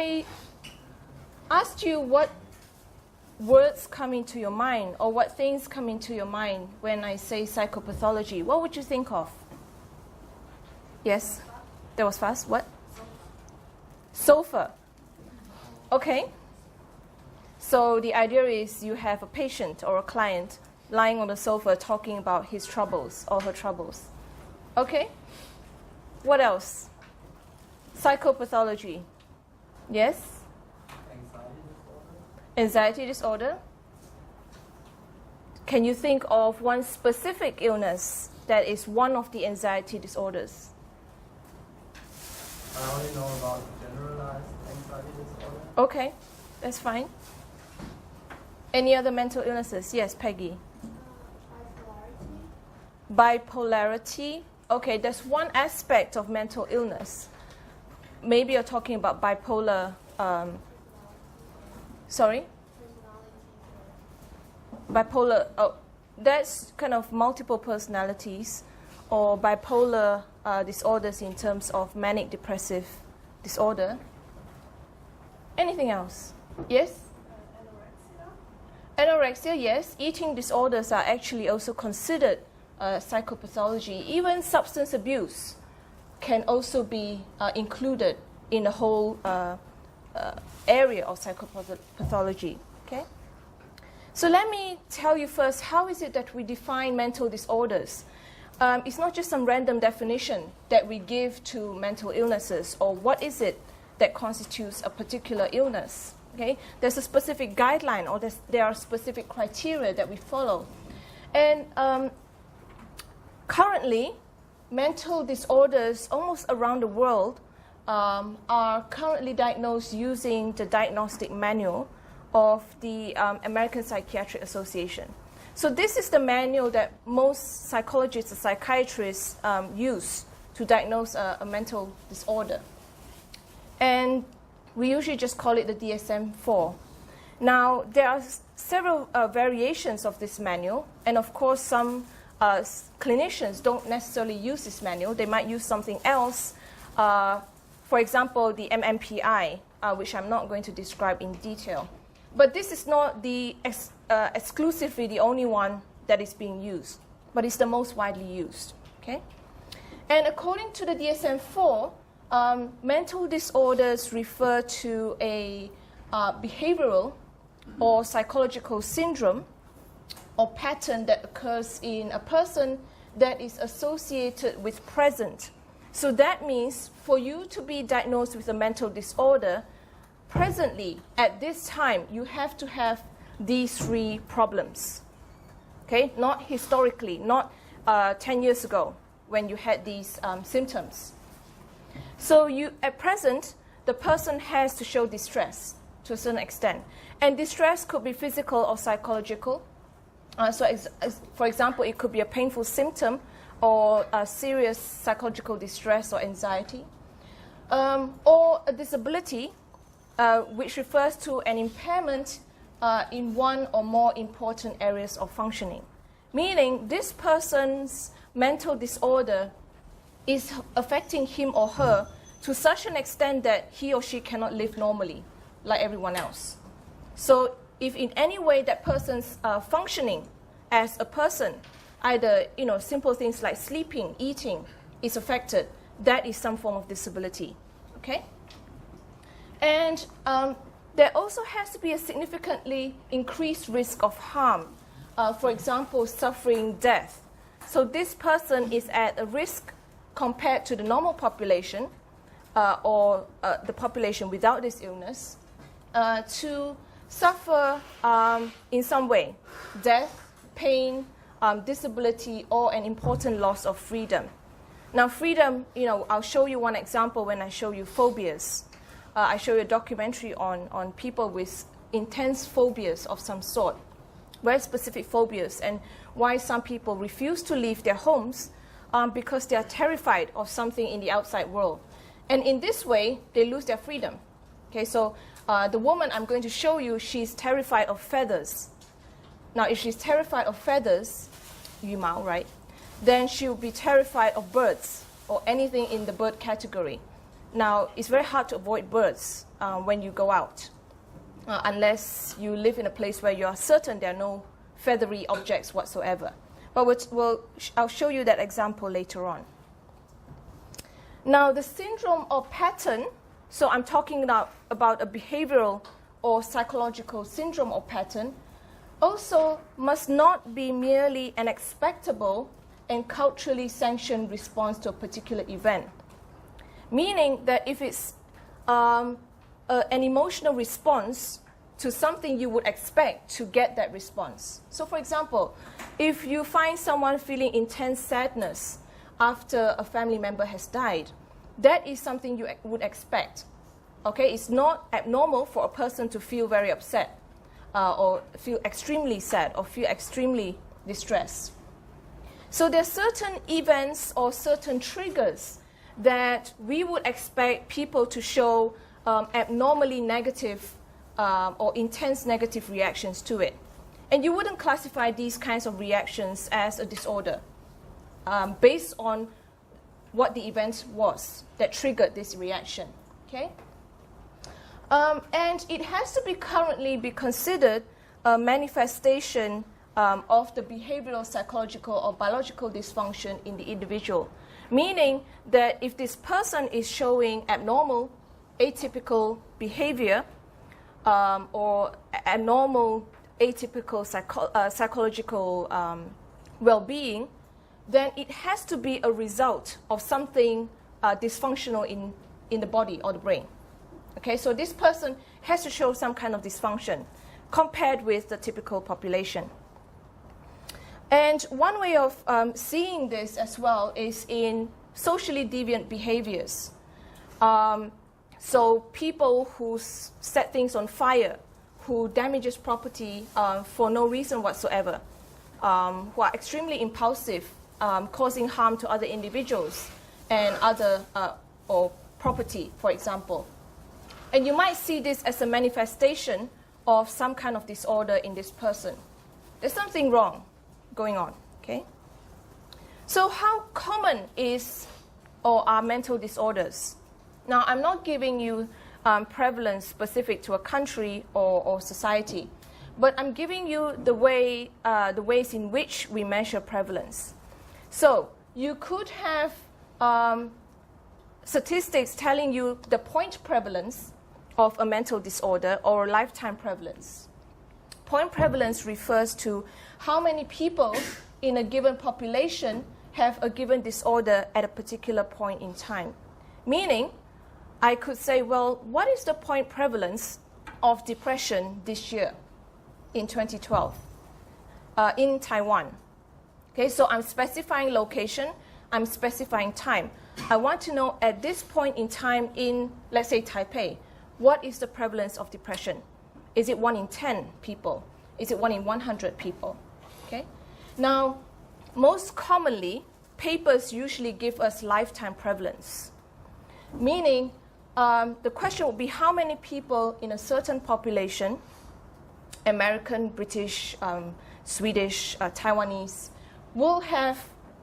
I asked you what words come into your mind or what things come into your mind when I say psychopathology, what would you think of? Yes? That was fast. What? Sofa. Okay. So the idea is you have a patient or a client lying on the sofa talking about his troubles or her troubles. Okay? What else? Psychopathology. Yes? Anxiety disorder. Can you think of one specific illness that is one of the anxiety disorders? I only know about generalized anxiety disorder. Okay, that's fine. Any other mental illnesses? Yes, Peggy. Bipolarity. Okay, that's one aspect of mental illness. Maybe you're talking about bipolar. Sorry? Bipolar. Oh, that's kind of multiple personalities or bipolar disorders in terms of manic depressive disorder. Anything else? Yes? Anorexia, yes. Eating disorders are actually also considered psychopathology. Even substance abuse can also be included in the whole area of psychopathology. Okay? So let me tell you first, how is it that we define mental disorders? It's not just some random definition that we give to mental illnesses, or what is it that constitutes a particular illness. Okay? There's a specific guideline, or there are specific criteria that we follow. And currently, mental disorders almost around the world are currently diagnosed using the diagnostic manual of the American Psychiatric Association. So this is the manual that most psychologists or psychiatrists use to diagnose a mental disorder. And we usually just call it the DSM-4. Now, there are several variations of this manual, and of course some clinicians don't necessarily use this manual. They might use something else. For example, the MMPI, which I'm not going to describe in detail. But this is not the exclusively the only one that is being used, but it's the most widely used. Okay? And according to the DSM-4, mental disorders refer to a behavioral or psychological syndrome or pattern that occurs in a person that is associated with present. So that means for you to be diagnosed with a mental disorder, presently, at this time, you have to have these three problems. Okay? Not historically, not 10 years ago when you had these symptoms. So at present, the person has to show distress to a certain extent. And distress could be physical or psychological. For example, it could be a painful symptom or a serious psychological distress or anxiety. Or a disability, which refers to an impairment in one or more important areas of functioning. Meaning this person's mental disorder is affecting him or her to such an extent that he or she cannot live normally like everyone else. So if in any way that person's functioning as a person, either simple things like sleeping, eating, is affected, that is some form of disability. Okay? And there also has to be a significantly increased risk of harm. For example, suffering death. So this person is at a risk compared to the normal population or the population without this illness to suffer in some way, death, pain, disability, or an important loss of freedom. Now, freedom, I'll show you one example when I show you phobias. I show you a documentary on people with intense phobias of some sort, very specific phobias, and why some people refuse to leave their homes because they are terrified of something in the outside world. And in this way, they lose their freedom. Okay, so the woman I'm going to show you, she's terrified of feathers. Now, if she's terrified of feathers, 羽毛, right? Then she'll be terrified of birds or anything in the bird category. Now, it's very hard to avoid birds when you go out, unless you live in a place where you are certain there are no feathery objects whatsoever. But I'll show you that example later on. Now, the syndrome or pattern, so I'm talking now about a behavioral or psychological syndrome or pattern, also must not be merely an expectable and culturally sanctioned response to a particular event. Meaning that if it's an emotional response to something you would expect to get that response. So for example, if you find someone feeling intense sadness after a family member has died, that is something you would expect. Okay, it's not abnormal for a person to feel very upset or feel extremely sad or feel extremely distressed. So there are certain events or certain triggers that we would expect people to show abnormally negative or intense negative reactions to it. And you wouldn't classify these kinds of reactions as a disorder based on what the event was that triggered this reaction. Okay? And it has to currently be considered a manifestation of the behavioral, psychological, or biological dysfunction in the individual. Meaning that if this person is showing abnormal, atypical behavior or abnormal, atypical psychological well-being, then it has to be a result of something dysfunctional in the body or the brain. Okay, so this person has to show some kind of dysfunction compared with the typical population. And one way of seeing this as well is in socially deviant behaviors. So people who set things on fire, who damages property for no reason whatsoever, who are extremely impulsive, causing harm to other individuals and other or property, for example. And you might see this as a manifestation of some kind of disorder in this person. There's something wrong going on, okay? So how common is or are mental disorders? Now, I'm not giving you prevalence specific to a country or society, but I'm giving you the ways in which we measure prevalence. So you could have statistics telling you the point prevalence of a mental disorder or lifetime prevalence. Point prevalence refers to how many people in a given population have a given disorder at a particular point in time. Meaning, I could say, well, what is the point prevalence of depression this year in 2012 in Taiwan? Okay, so I'm specifying location, I'm specifying time. I want to know at this point in time in, let's say, Taipei, what is the prevalence of depression? Is it 1 in 10 people? Is it 1 in 100 people? Okay. Now, most commonly, papers usually give us lifetime prevalence, meaning the question would be how many people in a certain population, American, British, Swedish, Taiwanese, will have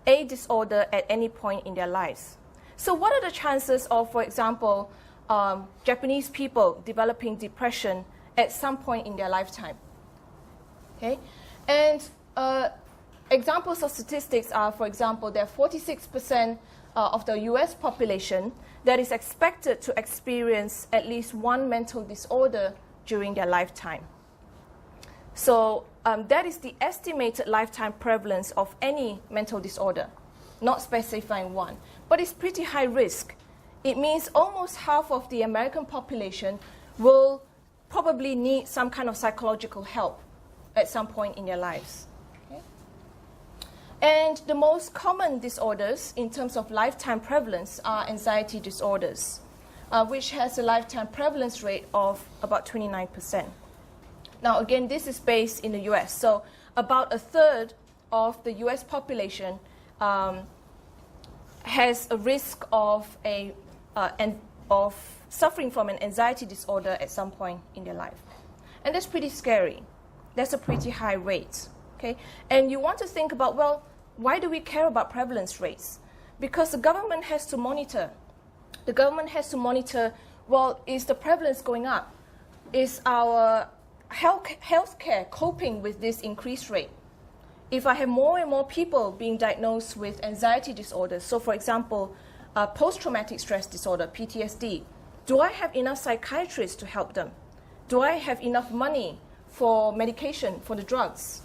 a disorder at any point in their lives. So what are the chances of, for example, Japanese people developing depression at some point in their lifetime? Okay? And examples of statistics are, for example, there are 46% of the US population that is expected to experience at least one mental disorder during their lifetime. So that is the estimated lifetime prevalence of any mental disorder, not specifying one. But it's pretty high risk. It means almost half of the American population will probably need some kind of psychological help at some point in their lives. Okay? And the most common disorders in terms of lifetime prevalence are anxiety disorders, which has a lifetime prevalence rate of about 29%. Now, again, this is based in the US. So about a third of the US population has a risk of suffering from an anxiety disorder at some point in their life. And that's pretty scary. That's a pretty high rate. Okay? And you want to think about, well, why do we care about prevalence rates? Because the government has to monitor the government has to monitor, well, is the prevalence going up? Is our healthcare coping with this increased rate? If I have more and more people being diagnosed with anxiety disorders, so for example, post-traumatic stress disorder, PTSD, do I have enough psychiatrists to help them? Do I have enough money for medication, for the drugs?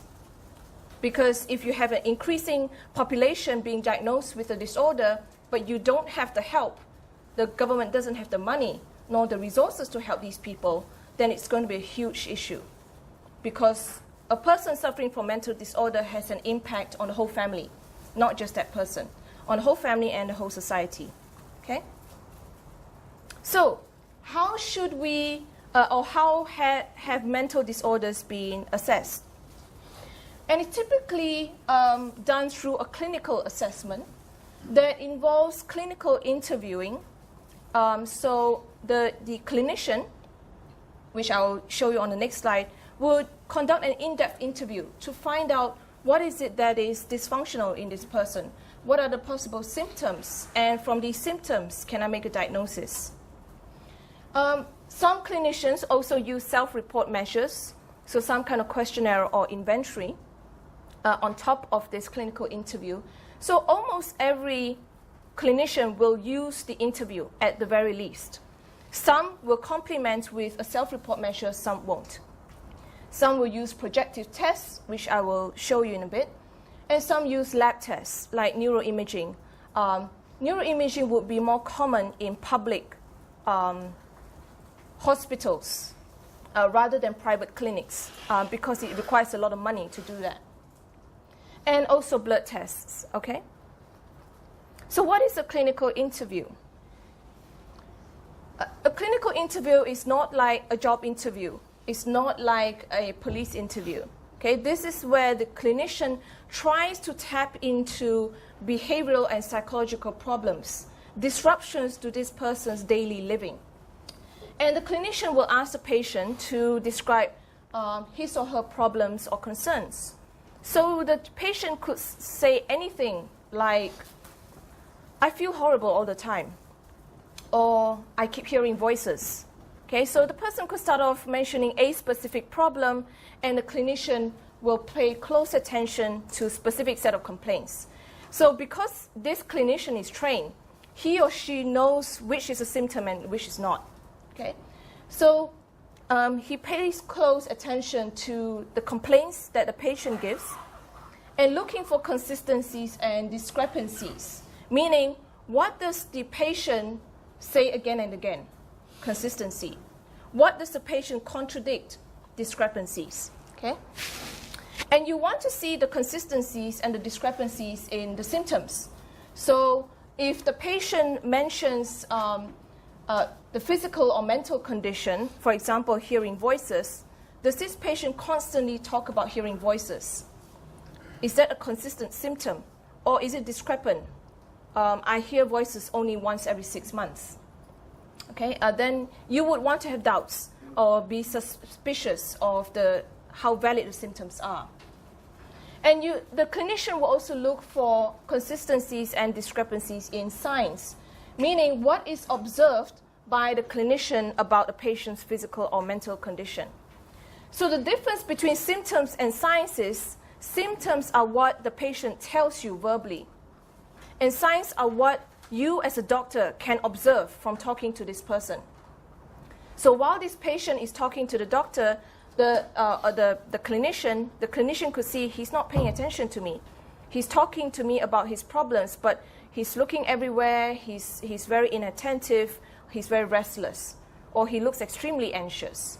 Because if you have an increasing population being diagnosed with a disorder, but you don't have the help, the government doesn't have the money nor the resources to help these people, then it's going to be a huge issue. Because a person suffering from mental disorder has an impact on the whole family, not just that person, on the whole family and the whole society. Okay? So, how should we, or how have mental disorders been assessed? And it's typically done through a clinical assessment that involves clinical interviewing. So the clinician, which I'll show you on the next slide, would conduct an in-depth interview to find out what is it that is dysfunctional in this person, what are the possible symptoms, and from these symptoms, can I make a diagnosis? Some clinicians also use self-report measures, so some kind of questionnaire or inventory on top of this clinical interview. So almost every clinician will use the interview at the very least. Some will complement with a self-report measure, some won't. Some will use projective tests, which I will show you in a bit, and some use lab tests like neuroimaging. Neuroimaging would be more common in public hospitals rather than private clinics because it requires a lot of money to do that. And also blood tests, okay? So what is a clinical interview? A clinical interview is not like a job interview. It's not like a police interview, okay? This is where the clinician tries to tap into behavioral and psychological problems, disruptions to this person's daily living. And the clinician will ask the patient to describe his or her problems or concerns. So the patient could say anything like, I feel horrible all the time, or I keep hearing voices. Okay, so the person could start off mentioning a specific problem, and the clinician will pay close attention to a specific set of complaints. So because this clinician is trained, he or she knows which is a symptom and which is not. Okay, so he pays close attention to the complaints that the patient gives and looking for consistencies and discrepancies, meaning what does the patient say again and again? Consistency. What does the patient contradict? Discrepancies. Okay? And you want to see the consistencies and the discrepancies in the symptoms. So if the patient mentions the physical or mental condition, for example, hearing voices, does this patient constantly talk about hearing voices? Is that a consistent symptom? Or is it discrepant? I hear voices only once every 6 months. Okay, then you would want to have doubts or be suspicious of how valid the symptoms are. And the clinician will also look for consistencies and discrepancies in signs, meaning what is observed by the clinician about a patient's physical or mental condition. So the difference between symptoms and signs is symptoms are what the patient tells you verbally, and signs are what you as a doctor can observe from talking to this person. So while this patient is talking to the doctor, the clinician could see he's not paying attention to me. He's talking to me about his problems, but he's looking everywhere, he's very inattentive, he's very restless, or he looks extremely anxious.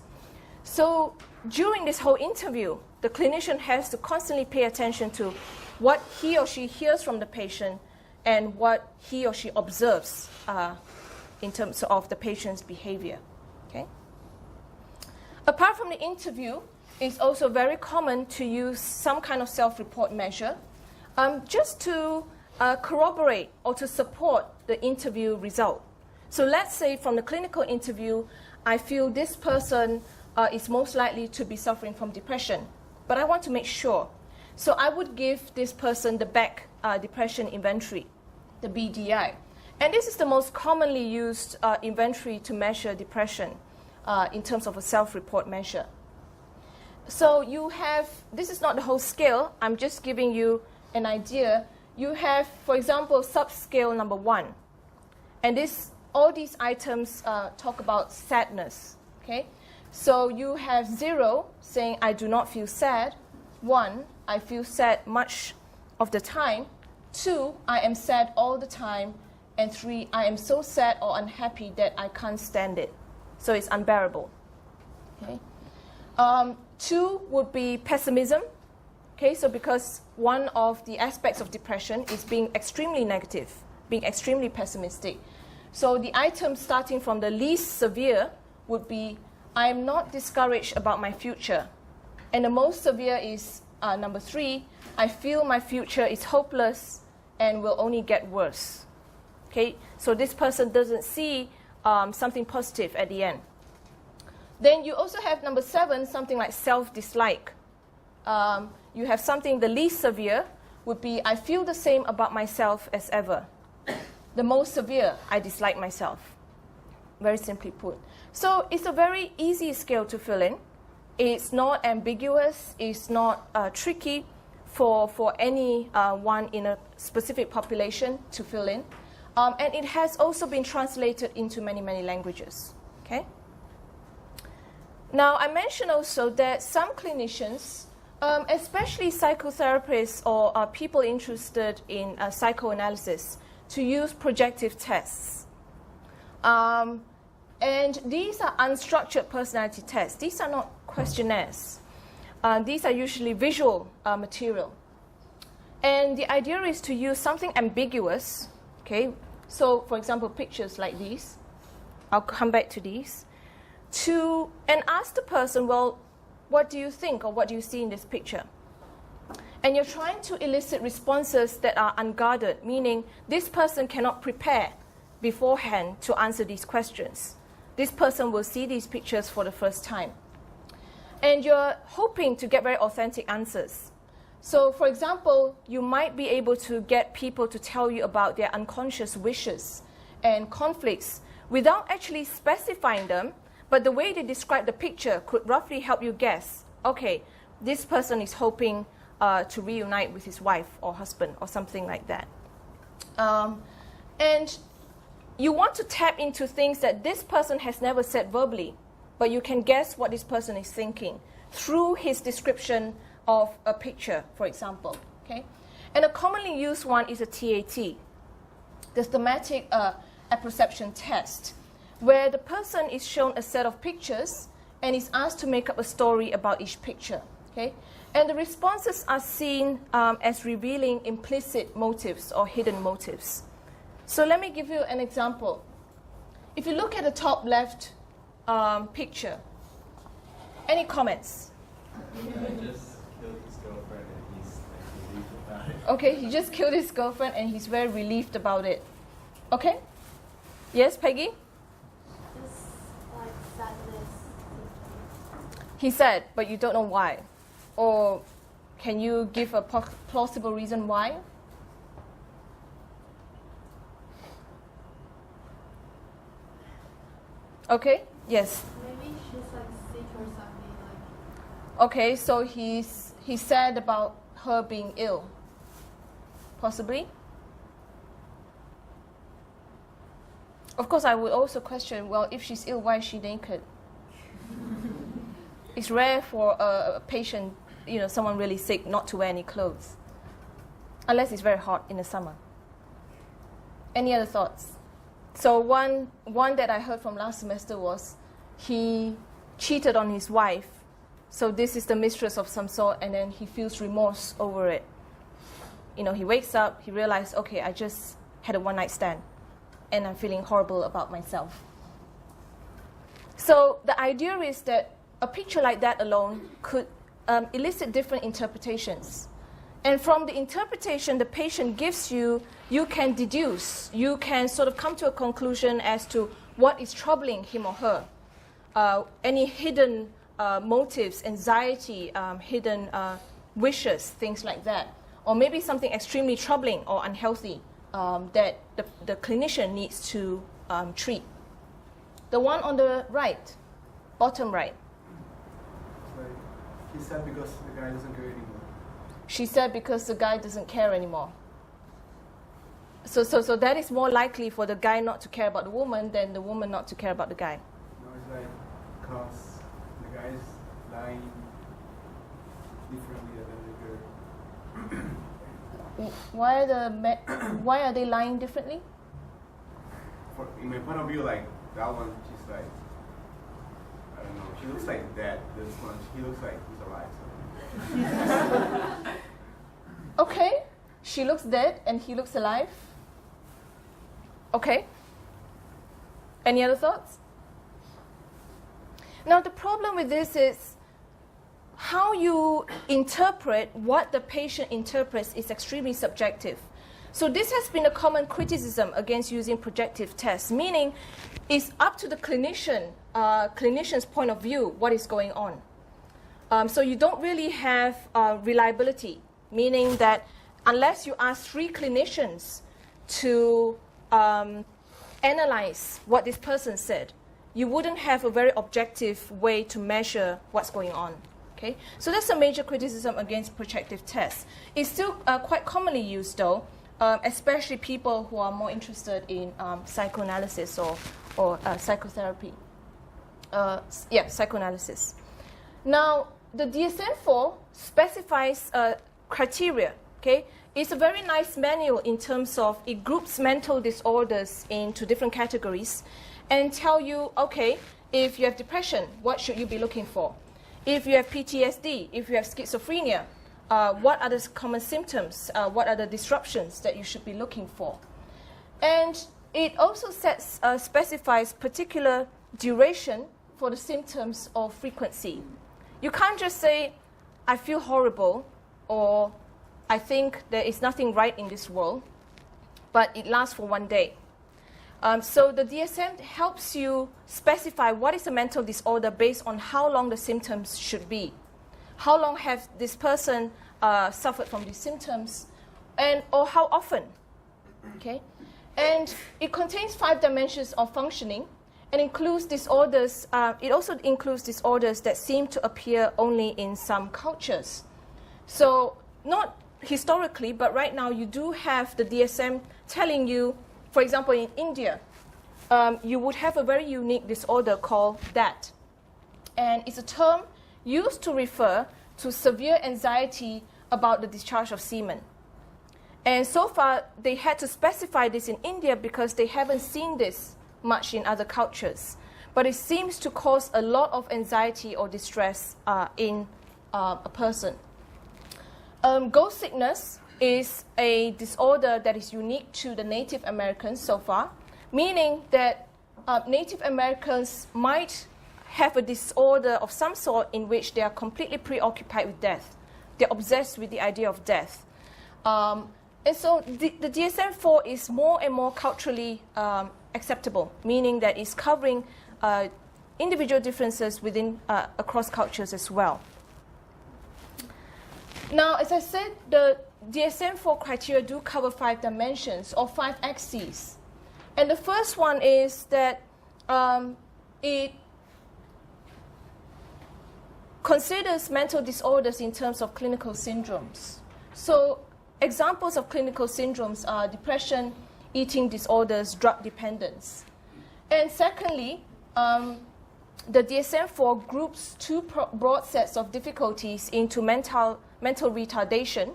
So during this whole interview, the clinician has to constantly pay attention to what he or she hears from the patient and what he or she observes in terms of the patient's behavior. Okay? Apart from the interview, it's also very common to use some kind of self-report measure just to corroborate or to support the interview result. So let's say from the clinical interview, I feel this person is most likely to be suffering from depression, but I want to make sure. So I would give this person the back depression inventory, the BDI. And this is the most commonly used inventory to measure depression in terms of a self-report measure. So you have, this is not the whole scale, I'm just giving you an idea. You have, for example, subscale number 1. And all these items talk about sadness, okay? So you have 0 saying, I do not feel sad. 1, I feel sad much of the time. 2, I am sad all the time. And 3, I am so sad or unhappy that I can't stand it. So it's unbearable, okay? 2 would be pessimism. Okay, so because one of the aspects of depression is being extremely negative, being extremely pessimistic. So the items starting from the least severe would be, I am not discouraged about my future. And the most severe is number 3, I feel my future is hopeless and will only get worse. Okay, so this person doesn't see something positive at the end. Then you also have number 7, something like self-dislike. You have something, the least severe would be, I feel the same about myself as ever. The most severe, I dislike myself. Very simply put. So it's a very easy scale to fill in. It's not ambiguous. It's not tricky for any one in a specific population to fill in. And it has also been translated into many, many languages. Okay? Now, I mentioned also that some clinicians, especially psychotherapists or people interested in psychoanalysis, to use projective tests. And these are unstructured personality tests. These are not questionnaires. These are usually visual material. And the idea is to use something ambiguous. Okay? So, for example, pictures like these. I'll come back to these. And ask the person, well, what do you think or what do you see in this picture? And you're trying to elicit responses that are unguarded, meaning this person cannot prepare beforehand to answer these questions. This person will see these pictures for the first time. And you're hoping to get very authentic answers. So, for example, you might be able to get people to tell you about their unconscious wishes and conflicts without actually specifying them, but the way they describe the picture could roughly help you guess, okay, this person is hoping to reunite with his wife or husband or something like that. And you want to tap into things that this person has never said verbally, but you can guess what this person is thinking through his description of a picture, for example. Okay? And a commonly used one is a TAT, the thematic apperception test, where the person is shown a set of pictures and is asked to make up a story about each picture. Okay? And the responses are seen as revealing implicit motives or hidden motives. So let me give you an example. If you look at the top left picture, any comments? I just killed his girlfriend and he's like, relieved about it. Okay, he just killed his girlfriend and he's very relieved about it. Okay? Yes, Peggy? Just like sadness. He said, but you don't know why. Or can you give a plausible reason why? Okay, yes. Maybe she's like sick or something like. Okay, so he's sad about her being ill. Possibly. Of course, I would also question, well, if she's ill, why is she naked? It's rare for a patient, someone really sick, not to wear any clothes. Unless it's very hot in the summer. Any other thoughts? So one that I heard from last semester was he cheated on his wife. So this is the mistress of some sort, and then he feels remorse over it. He wakes up, he realizes, okay, I just had a one-night stand, and I'm feeling horrible about myself. So the idea is that a picture like that alone could elicit different interpretations. And from the interpretation the patient gives you, you can deduce, you can sort of come to a conclusion as to what is troubling him or her. Any hidden motives, anxiety, hidden wishes, things like that. Or maybe something extremely troubling or unhealthy that the clinician needs to treat. The one on the right, bottom right. Like, he said because the guy doesn't care anymore. She said because the guy doesn't care anymore. So that is more likely for the guy not to care about the woman than the woman not to care about the guy. No, it's like because the guy is lying differently than the girl. Why are they lying differently? In my point of view, like that one, she's like, I don't know, she looks like dead. This one, he looks like he's alive. So. Okay, she looks dead and he looks alive. Okay. Any other thoughts? Now the problem with this is how you interpret what the patient interprets is extremely subjective. So this has been a common criticism against using projective tests, meaning it's up to the clinician's point of view what is going on. So you don't really have reliability, meaning that unless you ask 3 clinicians to analyze what this person said, you wouldn't have a very objective way to measure what's going on. Okay? So that's a major criticism against projective tests. It's still quite commonly used, though, especially people who are more interested in psychoanalysis or psychotherapy. Psychoanalysis. Now, the DSM-4 specifies criteria. Okay? It's a very nice manual in terms of it groups mental disorders into different categories and tell you, okay, if you have depression, what should you be looking for? If you have PTSD, if you have schizophrenia, what are the common symptoms? What are the disruptions that you should be looking for? And it also specifies particular duration for the symptoms or frequency. You can't just say, I feel horrible, or I think there is nothing right in this world, but it lasts for 1 day. So the DSM helps you specify what is a mental disorder based on how long the symptoms should be. How long have this person suffered from these symptoms, or how often. Okay? And it contains 5 dimensions of functioning and includes disorders. It also includes disorders that seem to appear only in some cultures. So not historically, but right now you do have the DSM telling you, for example, in India, you would have a very unique disorder called DAT. And it's a term used to refer to severe anxiety about the discharge of semen. And so far, they had to specify this in India because they haven't seen this much in other cultures. But it seems to cause a lot of anxiety or distress in a person. Ghost sickness is a disorder that is unique to the Native Americans so far, meaning that Native Americans might have a disorder of some sort in which they are completely preoccupied with death. They're obsessed with the idea of death. And so the DSM-4 is more and more culturally acceptable, meaning that it's covering individual differences within across cultures as well. Now, as I said, the DSM-4 criteria do cover 5 dimensions or 5 axes. And the first one is that it considers mental disorders in terms of clinical syndromes. So examples of clinical syndromes are depression, eating disorders, drug dependence. And secondly, the DSM-4 groups 2 broad sets of difficulties into mental retardation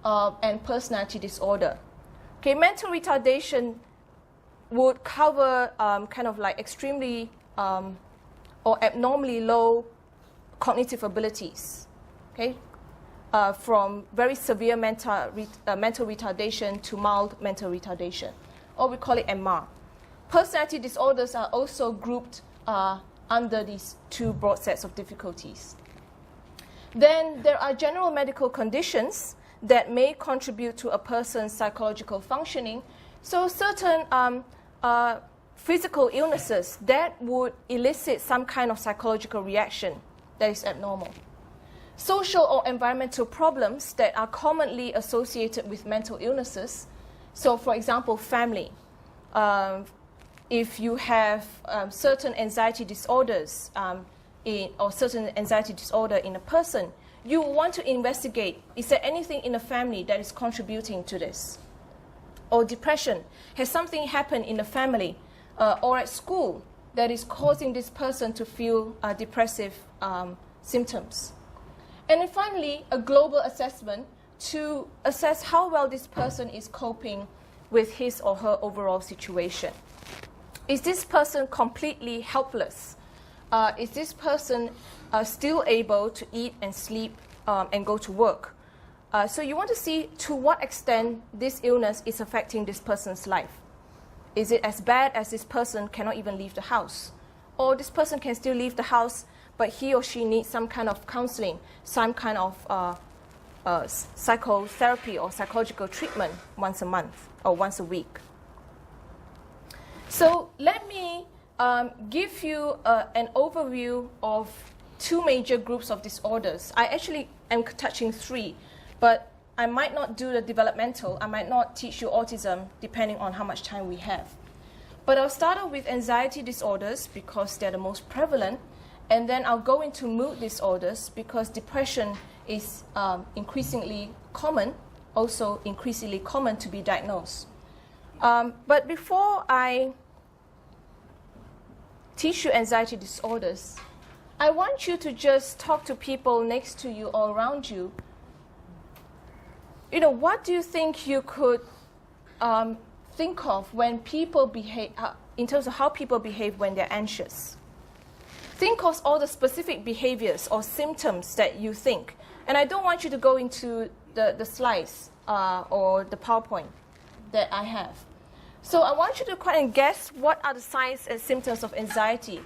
and personality disorder. Okay, mental retardation would cover kind of like extremely or abnormally low cognitive abilities, okay, from very severe mental retardation to mild mental retardation, or we call it MR. Personality disorders are also grouped under these 2 broad sets of difficulties. Then there are general medical conditions that may contribute to a person's psychological functioning. So certain physical illnesses that would elicit some kind of psychological reaction that is abnormal. Social or environmental problems that are commonly associated with mental illnesses So for example, family. If you have certain anxiety disorders or certain anxiety disorder in a person, you want to investigate, is there anything in the family that is contributing to this? Or depression, has something happened in the family or at school that is causing this person to feel depressive symptoms? And then finally, a global assessment to assess how well this person is coping with his or her overall situation. Is this person completely helpless? Is this person still able to eat and sleep and go to work? So you want to see to what extent this illness is affecting this person's life. Is it as bad as this person cannot even leave the house? Or this person can still leave the house, but he or she needs some kind of counseling, some kind of psychotherapy or psychological treatment once a month or once a week. So let me give you an overview of two major groups of disorders. I actually am touching three, but I might not do the developmental. I might not teach you autism, depending on how much time we have. But I'll start off with anxiety disorders because they're the most prevalent, and then I'll go into mood disorders because depression is increasingly common, also increasingly common to be diagnosed. But before I teach you anxiety disorders, I want you to just talk to people next to you or around you. You know, what do you think you could think of when people behave, in terms of how people behave when they're anxious? Think of all the specific behaviors or symptoms that you think. And I don't want you to go into the slides or the PowerPoint that I have. So I want you to try and guess what are the signs and symptoms of anxiety.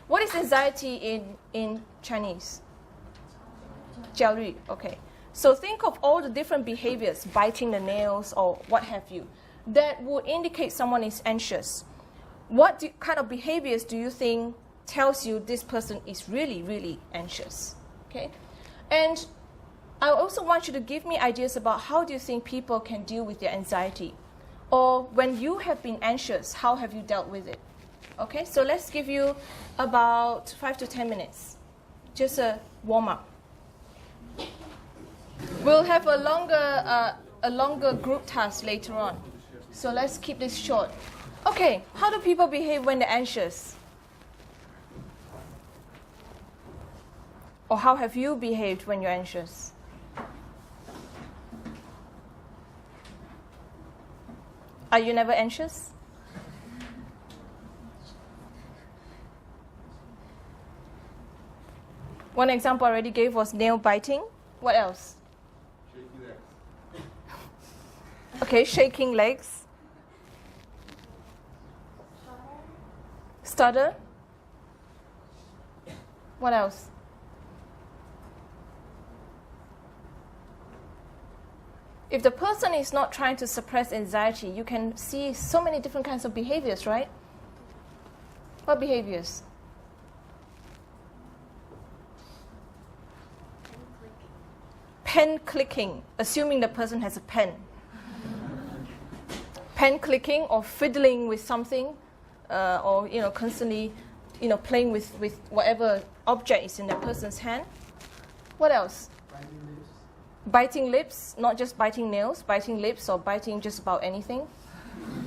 What is anxiety in Chinese? 焦虑, okay. So think of all the different behaviors, biting the nails or what have you, that will indicate someone is anxious. What kind of behaviors do you think tells you this person is really, really anxious? Okay? And I also want you to give me ideas about how do you think people can deal with their anxiety? Or when you have been anxious, how have you dealt with it? Okay, so let's give you about 5 to 10 minutes. Just a warm-up. We'll have a longer group task later on. So let's keep this short. Okay, how do people behave when they're anxious? Or how have you behaved when you're anxious? Are you never anxious? One example I already gave was nail biting. What else? Shaky legs. Okay, shaking legs. Stutter. What else? If the person is not trying to suppress anxiety, you can see so many different kinds of behaviors, right? What behaviors? Pen clicking, assuming the person has a pen. Pen clicking or fiddling with something, or constantly, playing with whatever object is in that person's hand. What else? Biting lips, not just biting nails, biting lips or biting just about anything.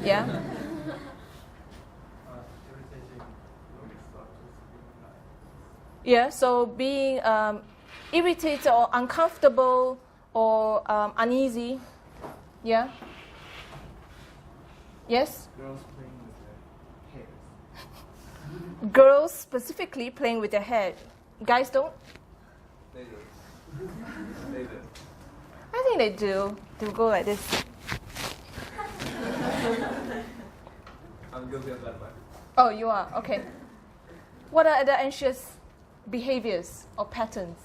Yeah? Yeah, so being irritated or uncomfortable or uneasy. Yeah? Yes? Girls playing with their hair. Girls specifically playing with their hair. Guys don't? They do. They do. I think they do. They'll go like this. I'm guilty of that, but Oh, you are? Okay. What are the anxious behaviors or patterns?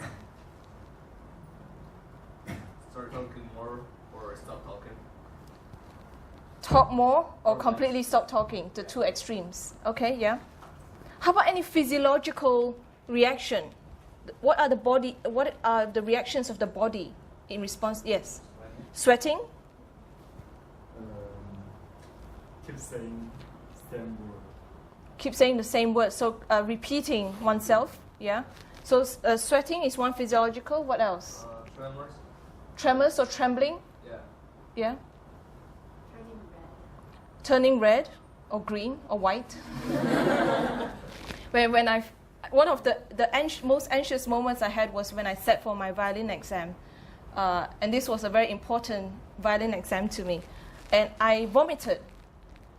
start talking more or stop talking. Talk more or Okay. completely stop talking, the two extremes. Okay, yeah. How about any physiological reaction? What are the reactions of the body in response? Yes. Sweating? Keep saying same word. Keep saying the same word, so repeating oneself, yeah? So sweating is one physiological. What else? Tremors. Tremors or trembling, Yeah. yeah? Turning red. Turning red or green or white. One of the most anxious moments I had was when I sat for my violin exam. And this was a very important violin exam to me. And I vomited.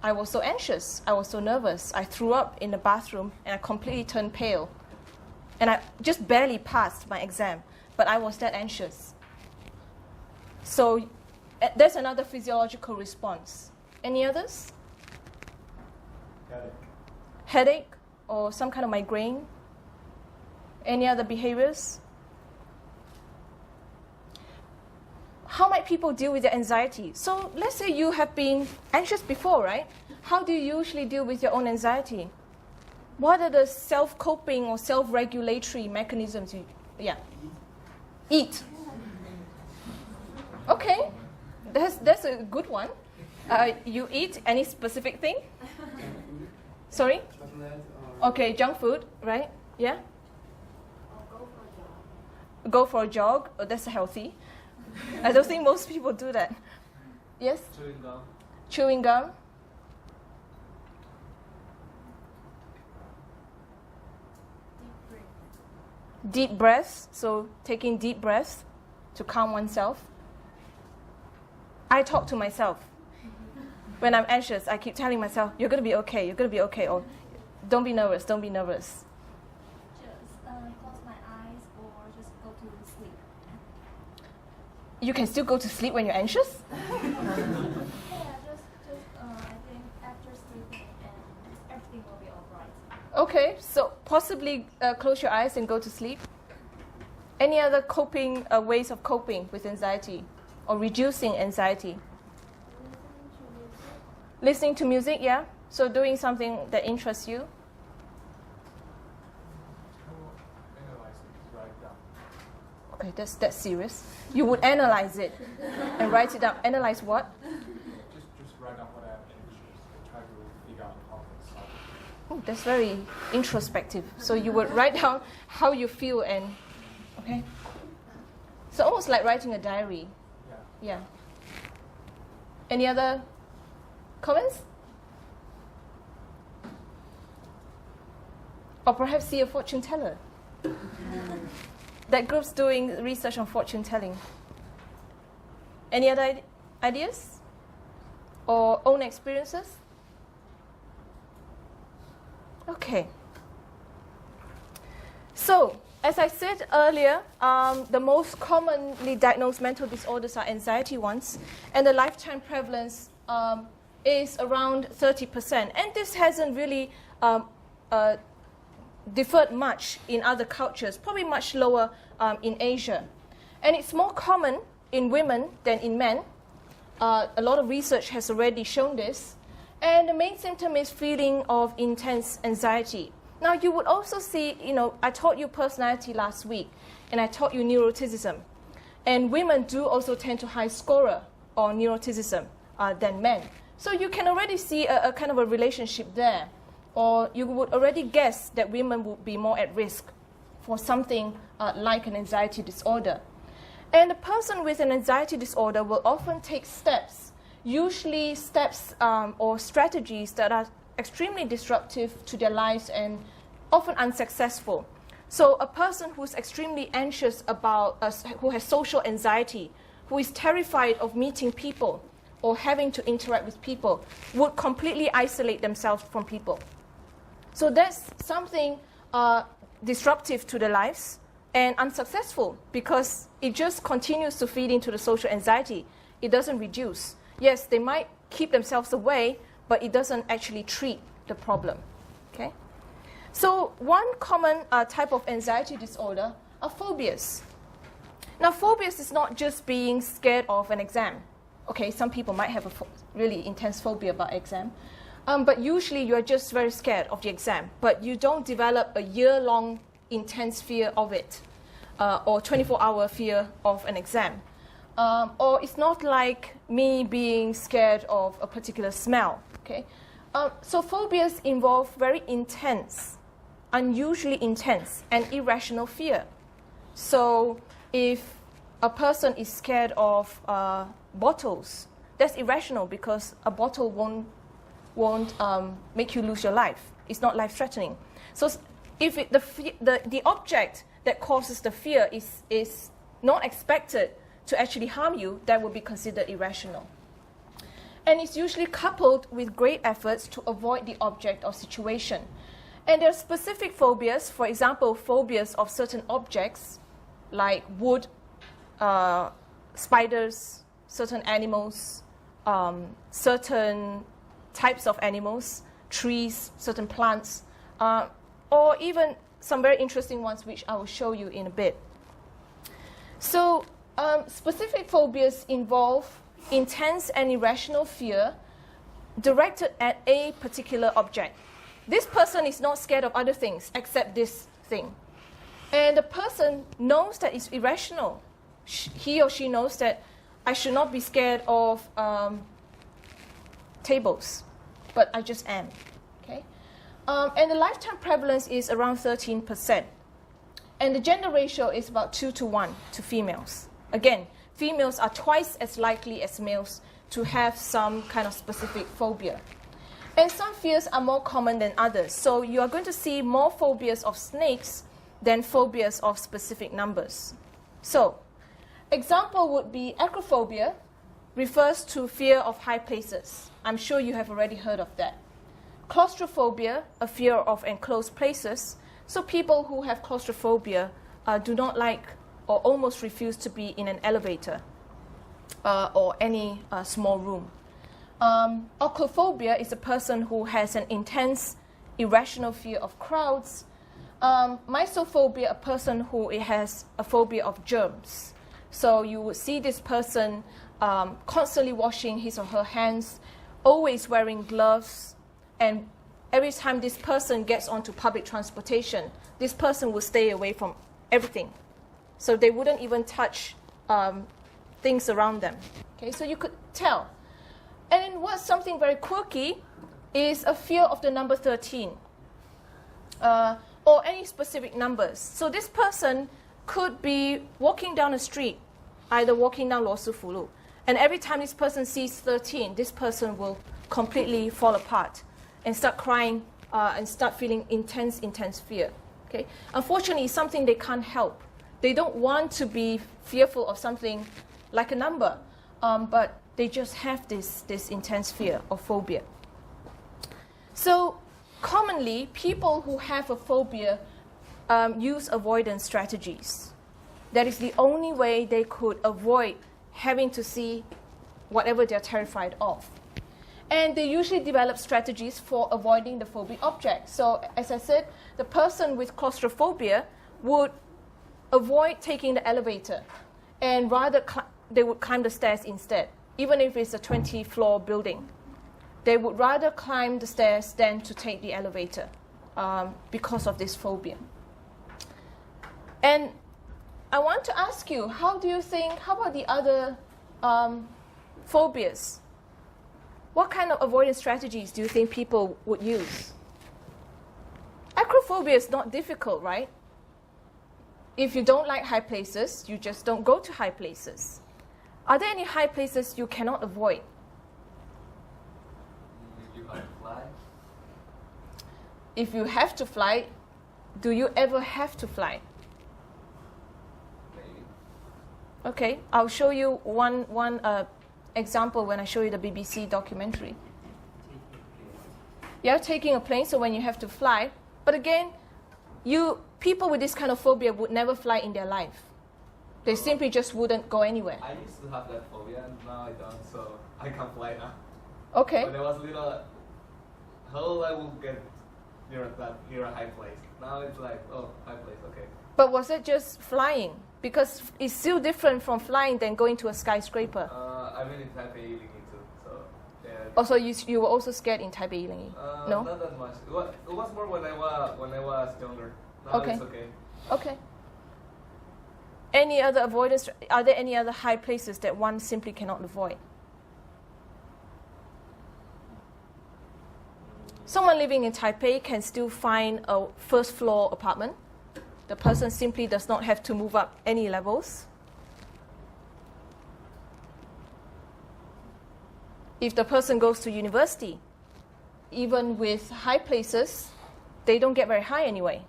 I was so anxious. I was so nervous. I threw up in the bathroom and I completely turned pale. And I just barely passed my exam, but I was that anxious. So there's another physiological response. Any others? Headache. Headache or some kind of migraine? Any other behaviors? How might people deal with their anxiety? So let's say you have been anxious before, right? How do you usually deal with your own anxiety? What are the self-coping or self-regulatory mechanisms you, Eat. Okay, that's a good one. You eat any specific thing? Sorry? Okay, junk food, right? Yeah? Or go for a jog. Go for a jog. Oh, that's healthy. I don't think most people do that. Yes? Chewing gum. Chewing gum. Deep breath. Deep breaths. So taking deep breaths to calm oneself. I talk to myself. When I'm anxious, I keep telling myself, you're going to be okay, you're going to be okay. Or don't be nervous, don't be nervous. Just close my eyes or just go to sleep. You can still go to sleep when you're anxious? Yeah, just I think after sleeping and everything will be alright. Okay, so possibly close your eyes and go to sleep. Any other coping ways of coping with anxiety or reducing anxiety? Listening to music, yeah? So doing something that interests you. Analyze it, write down. Okay, that's serious. You would analyze it and write it down. Analyze what? Just write down what I'm anxious and try to figure out how to solve it. Oh, that's very introspective. So you would write down how you feel and, okay? So almost like writing a diary. Yeah. Yeah. Any other comments? Or perhaps see a fortune teller. That group's doing research on fortune telling. Any other ideas? Or own experiences? Okay. So, as I said earlier, the most commonly diagnosed mental disorders are anxiety ones, and the lifetime prevalence is around 30%. And this hasn't really differed much in other cultures, probably much lower in Asia. And it's more common in women than in men. A lot of research has already shown this. And the main symptom is feeling of intense anxiety. Now, you would also see, I taught you personality last week, and I taught you neuroticism. And women do also tend to high scorer on neuroticism than men. So you can already see a kind of a relationship there. Or you would already guess that women would be more at risk for something like an anxiety disorder. And a person with an anxiety disorder will often take steps, usually steps or strategies that are extremely disruptive to their lives and often unsuccessful. So a person who's extremely anxious about, who has social anxiety, who is terrified of meeting people or having to interact with people, would completely isolate themselves from people. So that's something disruptive to their lives and unsuccessful because it just continues to feed into the social anxiety. It doesn't reduce. Yes, they might keep themselves away, but it doesn't actually treat the problem. Okay? So one common type of anxiety disorder are phobias. Now, phobias is not just being scared of an exam. Okay, some people might have a really intense phobia about exam. But usually you're just very scared of the exam, but you don't develop a year-long intense fear of it or 24-hour fear of an exam. Or it's not like me being scared of a particular smell. Okay, so phobias involve very intense, unusually intense, and irrational fear. So if a person is scared of bottles, that's irrational because a bottle won't make you lose your life. It's not life-threatening. So if the object that causes the fear is not expected to actually harm you, that would be considered irrational. And it's usually coupled with great efforts to avoid the object or situation. And there are specific phobias, for example, phobias of certain objects like wood, spiders, certain animals, certain types of animals, trees, certain plants, or even some very interesting ones which I will show you in a bit. So specific phobias involve intense and irrational fear directed at a particular object. This person is not scared of other things except this thing. And the person knows that it's irrational. He or she knows that I should not be scared of tables, but I just am. Okay? And the lifetime prevalence is around 13%. And the gender ratio is about 2 to 1 to females. Again, females are twice as likely as males to have some kind of specific phobia. And some fears are more common than others. So you are going to see more phobias of snakes than phobias of specific numbers. So, example would be acrophobia, refers to fear of high places. I'm sure you have already heard of that. Claustrophobia, a fear of enclosed places. So people who have claustrophobia do not like or almost refuse to be in an elevator or any small room. Ochlophobia is a person who has an intense, irrational fear of crowds. Mysophobia, a person who has a phobia of germs. So you would see this person constantly washing his or her hands, always wearing gloves, and every time this person gets onto public transportation, this person will stay away from everything. So they wouldn't even touch things around them. Okay, so you could tell. And then what's something very quirky is a fear of the number 13 or any specific numbers. So this person could be walking down a street, either walking down Luosifulu, and every time this person sees 13, this person will completely fall apart and start crying and start feeling intense fear. Okay? Unfortunately, it's something they can't help. They don't want to be fearful of something like a number, but they just have this intense fear or phobia. So commonly, people who have a phobia use avoidance strategies. That is the only way they could avoid having to see whatever they're terrified of. And they usually develop strategies for avoiding the phobic object. So as I said, the person with claustrophobia would avoid taking the elevator and rather they would climb the stairs instead, even if it's a 20-floor building. They would rather climb the stairs than to take the elevator because of this phobia. And I want to ask you, how about the other phobias? What kind of avoidance strategies do you think people would use? Acrophobia is not difficult, right? If you don't like high places, you just don't go to high places. Are there any high places you cannot avoid? If you have to fly? If you have to fly, do you ever have to fly? Maybe. Okay, I'll show you one example when I show you the BBC documentary. You're taking a plane, so when you have to fly, but again, people with this kind of phobia would never fly in their life. They simply just wouldn't go anywhere. I used to have that phobia, and now I don't, so I can't fly now. Okay. When I was little, how I will get near a high place. Now it's like, oh, high place, okay. But was it just flying? Because it's still different from flying than going to a skyscraper. I mean, in Taipei, Yilingi too, so yeah. Also, you were also scared in Taipei, Yilingi? No? Not that much. It was more when I was younger. Now Okay. it's okay. Okay. Any other avoidance? Are there any other high places that one simply cannot avoid? Someone living in Taipei can still find a first floor apartment. The person simply does not have to move up any levels. If the person goes to university, even with high places, they don't get very high anyway,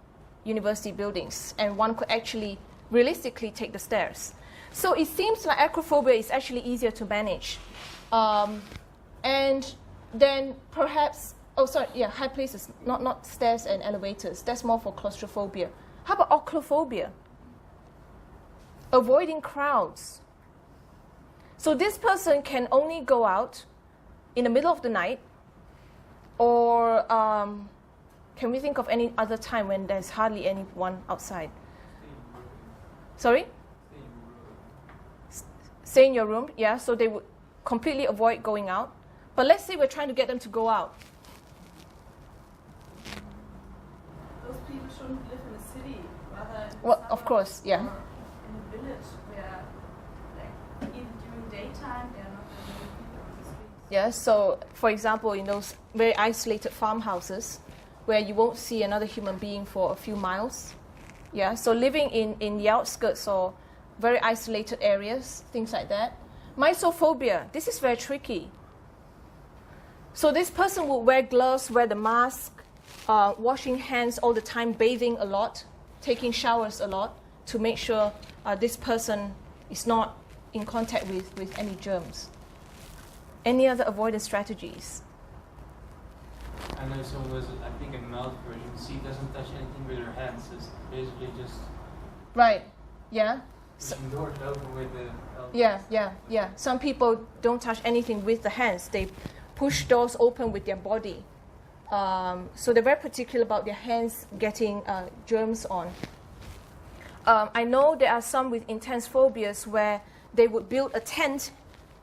university buildings, and one could actually realistically take the stairs. So it seems like acrophobia is actually easier to manage. And then perhaps, high places, not stairs and elevators. That's more for claustrophobia. How about oculophobia? Avoiding crowds. So this person can only go out in the middle of the night, or can we think of any other time when there's hardly anyone outside? Sorry? Stay in your room, yeah, so they would completely avoid going out. But let's say we're trying to get them to go out. Those people shouldn't live in a city, rather in Well, of course, yeah. or in a village where, like, even during daytime, there are not that many people on the streets. Yeah, so for example, in those very isolated farmhouses where you won't see another human being for a few miles. Yeah, so living in the outskirts or very isolated areas, things like that. Mysophobia, this is very tricky. So this person will wear gloves, wear the mask, washing hands all the time, bathing a lot, taking showers a lot to make sure this person is not in contact with any germs. Any other avoidance strategies? I know someone was, I think, a mild version. She doesn't touch anything with her hands. It's basically just Right, yeah. pushing doors open with the elbows. Yeah. Some people don't touch anything with the hands. They push doors open with their body. So they're very particular about their hands getting germs on. I know there are some with intense phobias where they would build a tent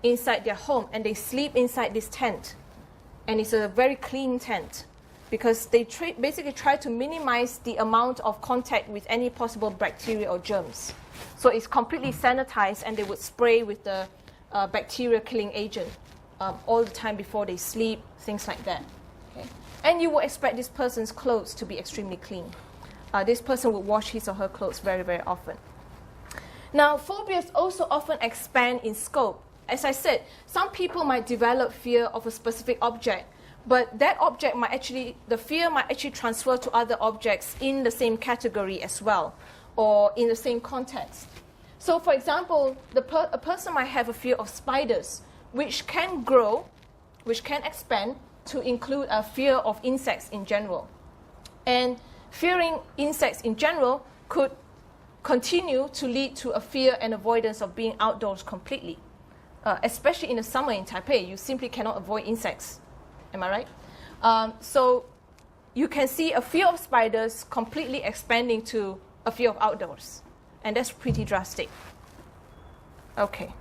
inside their home and they sleep inside this tent. And it's a very clean tent because they basically try to minimize the amount of contact with any possible bacteria or germs. So it's completely sanitized and they would spray with the bacteria killing agent all the time before they sleep, things like that. Okay? And you would expect this person's clothes to be extremely clean. This person would wash his or her clothes very, very often. Now, phobias also often expand in scope. As I said, some people might develop fear of a specific object, but that object might actually, the fear might actually transfer to other objects in the same category as well, or in the same context. So, for example, a person might have a fear of spiders, which can grow, which can expand to include a fear of insects in general. And fearing insects in general could continue to lead to a fear and avoidance of being outdoors completely. Especially in the summer in Taipei, you simply cannot avoid insects. Am I right? So you can see a fear of spiders completely expanding to a fear of outdoors. And that's pretty drastic. Okay.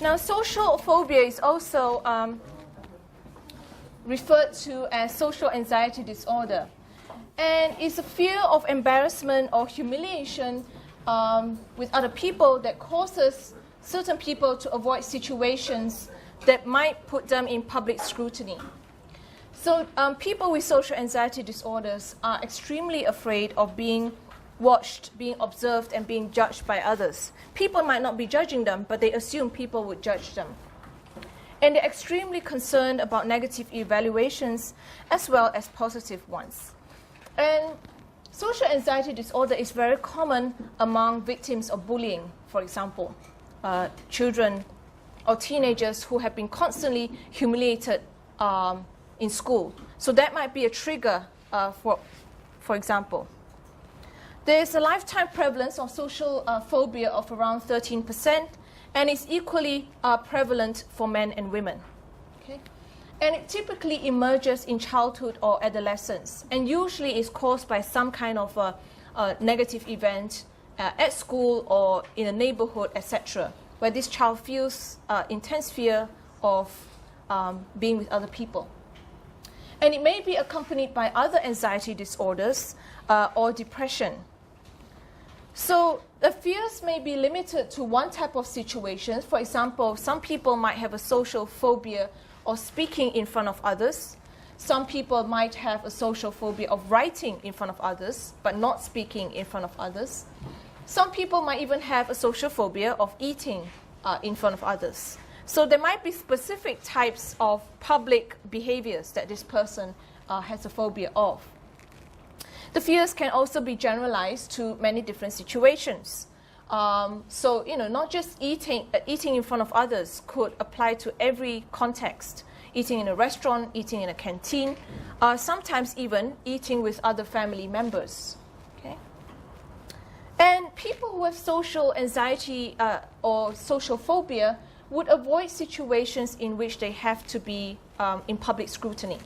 Now, social phobia is also referred to as social anxiety disorder. And it's a fear of embarrassment or humiliation with other people that causes certain people to avoid situations that might put them in public scrutiny. So people with social anxiety disorders are extremely afraid of being watched, being observed, and being judged by others. People might not be judging them, but they assume people would judge them. And they're extremely concerned about negative evaluations as well as positive ones. And social anxiety disorder is very common among victims of bullying, for example. Children or teenagers who have been constantly humiliated in school. So that might be a trigger, for example. There is a lifetime prevalence of social phobia of around 13%, and it's equally prevalent for men and women. Okay? And it typically emerges in childhood or adolescence, and usually is caused by some kind of a negative event at school or in a neighborhood, etc., where this child feels intense fear of being with other people. And it may be accompanied by other anxiety disorders or depression. So the fears may be limited to one type of situations. For example, some people might have a social phobia of speaking in front of others. Some people might have a social phobia of writing in front of others, but not speaking in front of others. Some people might even have a social phobia of eating in front of others. So there might be specific types of public behaviors that this person has a phobia of. The fears can also be generalized to many different situations. So, not just eating in front of others could apply to every context. Eating in a restaurant, eating in a canteen, sometimes even eating with other family members. Okay? And people who have social anxiety or social phobia would avoid situations in which they have to be in public scrutiny.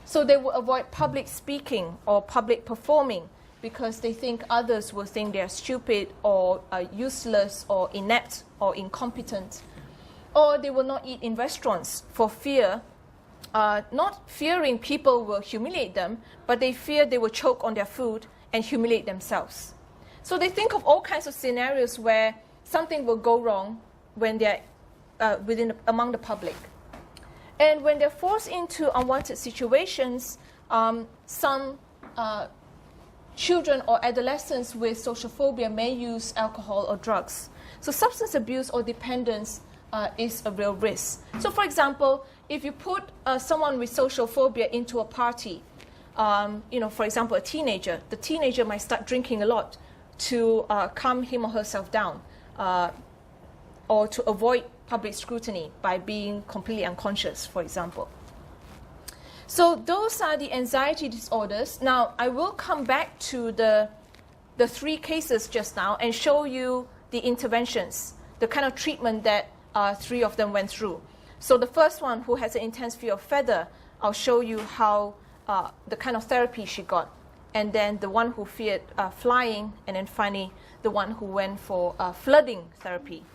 So they will avoid public speaking or public performing because they think others will think they're stupid or useless or inept or incompetent. Or they will not eat in restaurants for fear, not fearing people will humiliate them, but they fear they will choke on their food and humiliate themselves. So they think of all kinds of scenarios where something will go wrong when they're among the public. And when they're forced into unwanted situations, some children or adolescents with social phobia may use alcohol or drugs. So substance abuse or dependence is a real risk. So for example, if you put someone with social phobia into a party, for example, a teenager, the teenager might start drinking a lot to calm him or herself down or to avoid public scrutiny by being completely unconscious, for example. So those are the anxiety disorders. Now, I will come back to the three cases just now and show you the interventions, the kind of treatment that three of them went through. So the first one, who has an intense fear of feather, I'll show you how the kind of therapy she got. And then the one who feared flying, and then finally the one who went for flooding therapy.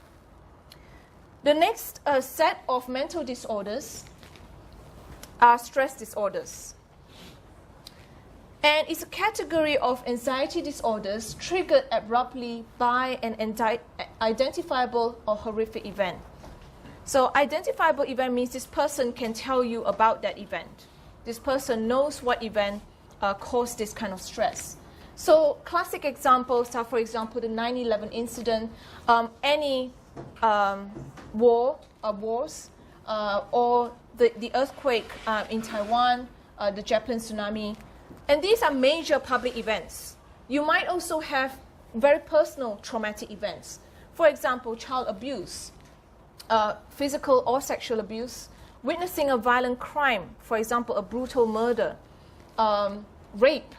The next set of mental disorders are stress disorders. And it's a category of anxiety disorders triggered abruptly by an identifiable or horrific event. So identifiable event means this person can tell you about that event. This person knows what event caused this kind of stress. So classic examples are, for example, the 9/11 incident, any wars, or the earthquake in Taiwan, the Japan tsunami. And these are major public events. You might also have very personal traumatic events. For example, child abuse, physical or sexual abuse, witnessing a violent crime, for example, a brutal murder. Rape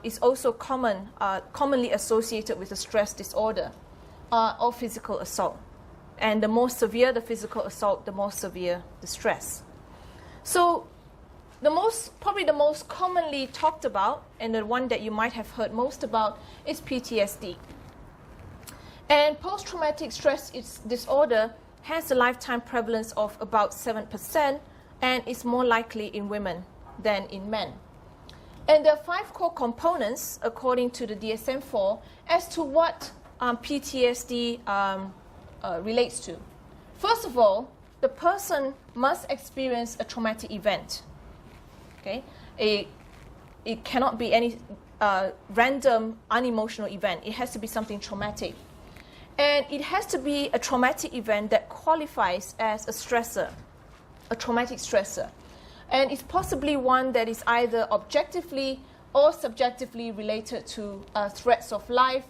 is also commonly associated with a stress disorder, or physical assault. And the more severe the physical assault, the more severe the stress. So probably the most commonly talked about, and the one that you might have heard most about, is PTSD. And post-traumatic stress disorder has a lifetime prevalence of about 7%, and is more likely in women than in men. And there are 5 core components, according to the DSM-4, as to what PTSD relates to. First of all, the person must experience a traumatic event. Okay? It cannot be any random, unemotional event. It has to be something traumatic. And it has to be a traumatic event that qualifies as a stressor, a traumatic stressor. And it's possibly one that is either objectively or subjectively related to threats of life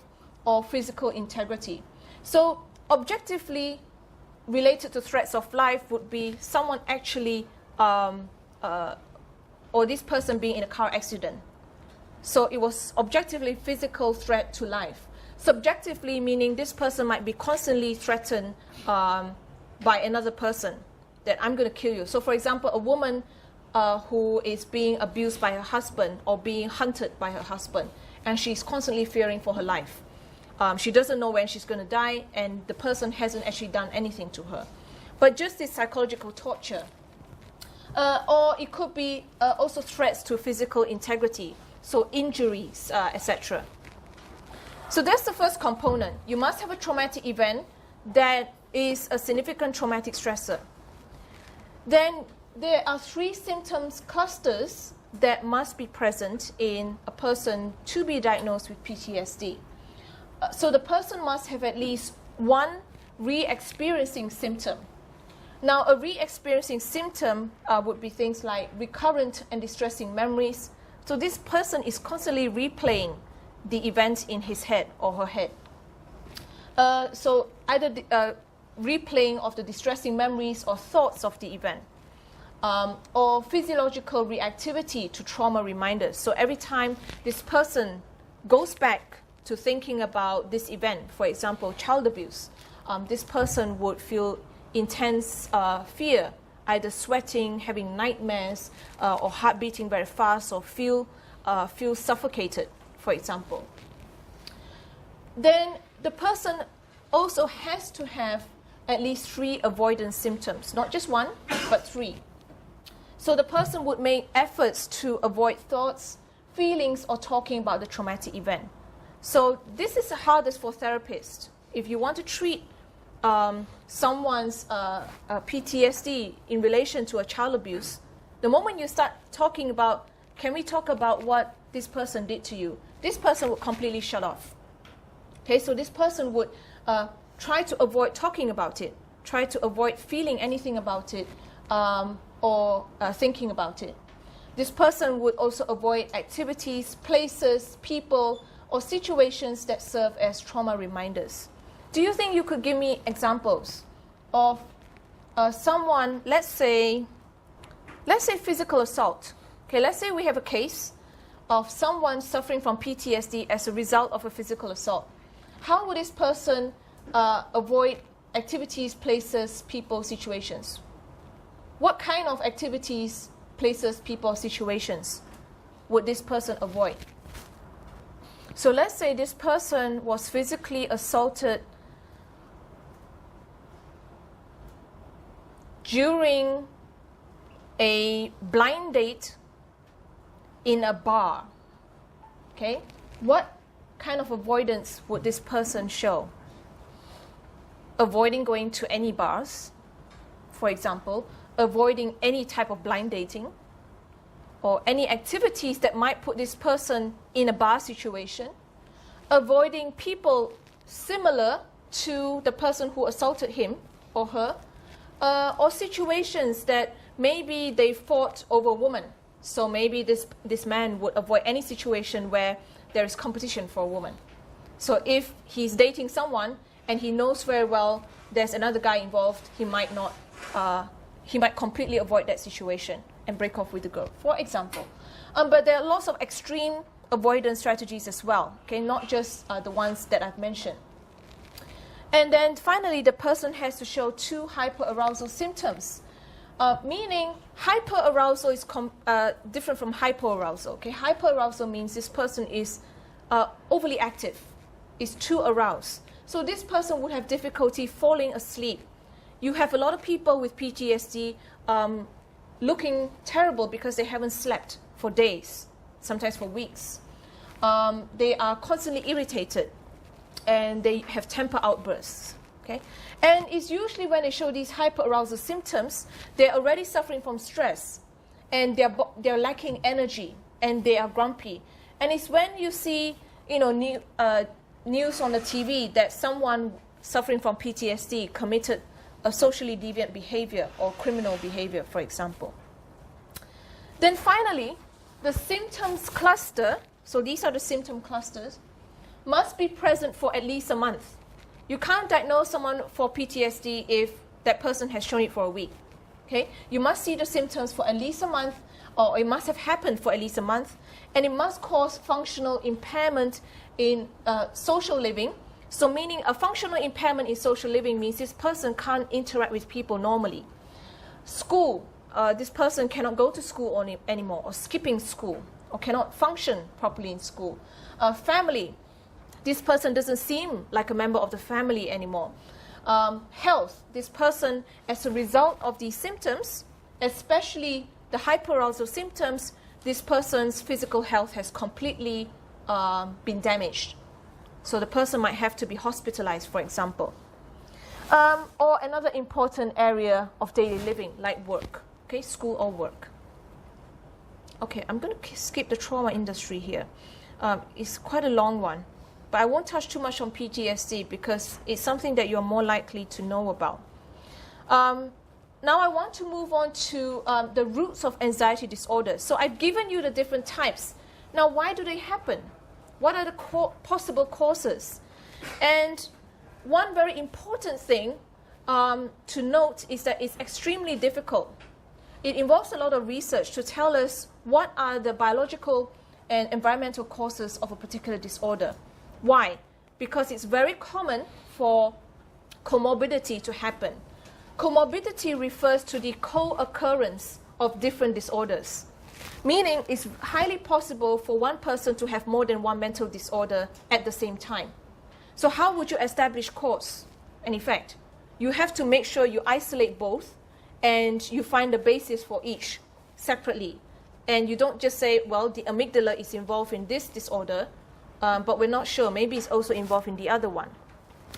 or physical integrity. So objectively related to threats of life would be someone actually, or this person being in a car accident. So it was objectively physical threat to life. Subjectively meaning this person might be constantly threatened by another person, that I'm going to kill you. So for example, a woman who is being abused by her husband or being hunted by her husband, and she's constantly fearing for her life. She doesn't know when she's going to die, and the person hasn't actually done anything to her. But just this psychological torture. Or it could be also threats to physical integrity, so injuries, etc. So that's the first component. You must have a traumatic event that is a significant traumatic stressor. Then there are 3 symptoms clusters that must be present in a person to be diagnosed with PTSD. So the person must have at least one re-experiencing symptom. Now, a re-experiencing symptom would be things like recurrent and distressing memories. So this person is constantly replaying the event in his head or her head. So either replaying of the distressing memories or thoughts of the event, or physiological reactivity to trauma reminders. So every time this person goes back to thinking about this event, for example, child abuse, this person would feel intense fear, either sweating, having nightmares, or heart beating very fast, or feel suffocated, for example. Then the person also has to have at least 3 avoidance symptoms, not just 1, but 3. So the person would make efforts to avoid thoughts, feelings, or talking about the traumatic event. So this is the hardest for therapists. If you want to treat someone's PTSD in relation to a child abuse, the moment you start talking about, can we talk about what this person did to you, this person would completely shut off. Okay, so this person would try to avoid talking about it, try to avoid feeling anything about it, or thinking about it. This person would also avoid activities, places, people, or situations that serve as trauma reminders. Do you think you could give me examples of someone, let's say physical assault. Okay, let's say we have a case of someone suffering from PTSD as a result of a physical assault. How would this person avoid activities, places, people, situations? What kind of activities, places, people, situations would this person avoid? So let's say this person was physically assaulted during a blind date in a bar. Okay? What kind of avoidance would this person show? Avoiding going to any bars, for example, avoiding any type of blind dating, or any activities that might put this person in a bar situation, avoiding people similar to the person who assaulted him or her, or situations that maybe they fought over a woman. So maybe this man would avoid any situation where there is competition for a woman. So if he's dating someone and he knows very well there's another guy involved, he might completely avoid that situation and break off with the girl, for example. But there are lots of extreme avoidance strategies as well, okay, not just the ones that I've mentioned. And then finally, the person has to show 2 hyperarousal symptoms, meaning hyperarousal is different from hypoarousal. Okay? Hyperarousal means this person is overly active, is too aroused. So this person would have difficulty falling asleep. You have a lot of people with PTSD looking terrible because they haven't slept for days, sometimes for weeks. They are constantly irritated, and they have temper outbursts. Okay? And it's usually when they show these hyperarousal symptoms, they're already suffering from stress, and they're lacking energy, and they are grumpy. And it's when you see, news on the TV that someone suffering from PTSD committed a socially deviant behavior or criminal behavior, for example. Then finally, the symptoms cluster, so these are the symptom clusters, must be present for at least a month. You can't diagnose someone for PTSD if that person has shown it for a week. Okay? You must see the symptoms for at least a month, or it must have happened for at least a month, and it must cause functional impairment in social living. So meaning a functional impairment in social living means this person can't interact with people normally. School, this person cannot go to school anymore, or skipping school, or cannot function properly in school. Family, this person doesn't seem like a member of the family anymore. Health, this person, as a result of these symptoms, especially the hyperarousal symptoms, this person's physical health has completely been damaged. So the person might have to be hospitalized, for example. Or another important area of daily living, like work. okay, school or work. Okay, I'm going to skip the trauma industry here. It's quite a long one, but I won't touch too much on PTSD because it's something that you're more likely to know about. Now I want to move on to the roots of anxiety disorders. So I've given you the different types. Now, why do they happen? What are the possible causes? And one very important thing to note is that it's extremely difficult. It involves a lot of research to tell us what are the biological and environmental causes of a particular disorder. Why? Because it's very common for comorbidity to happen. Comorbidity refers to the co-occurrence of different disorders, meaning it's highly possible for one person to have more than one mental disorder at the same time. So how would you establish cause and effect? You have to make sure you isolate both and you find the basis for each separately. And you don't just say, well, the amygdala is involved in this disorder, but we're not sure. Maybe it's also involved in the other one.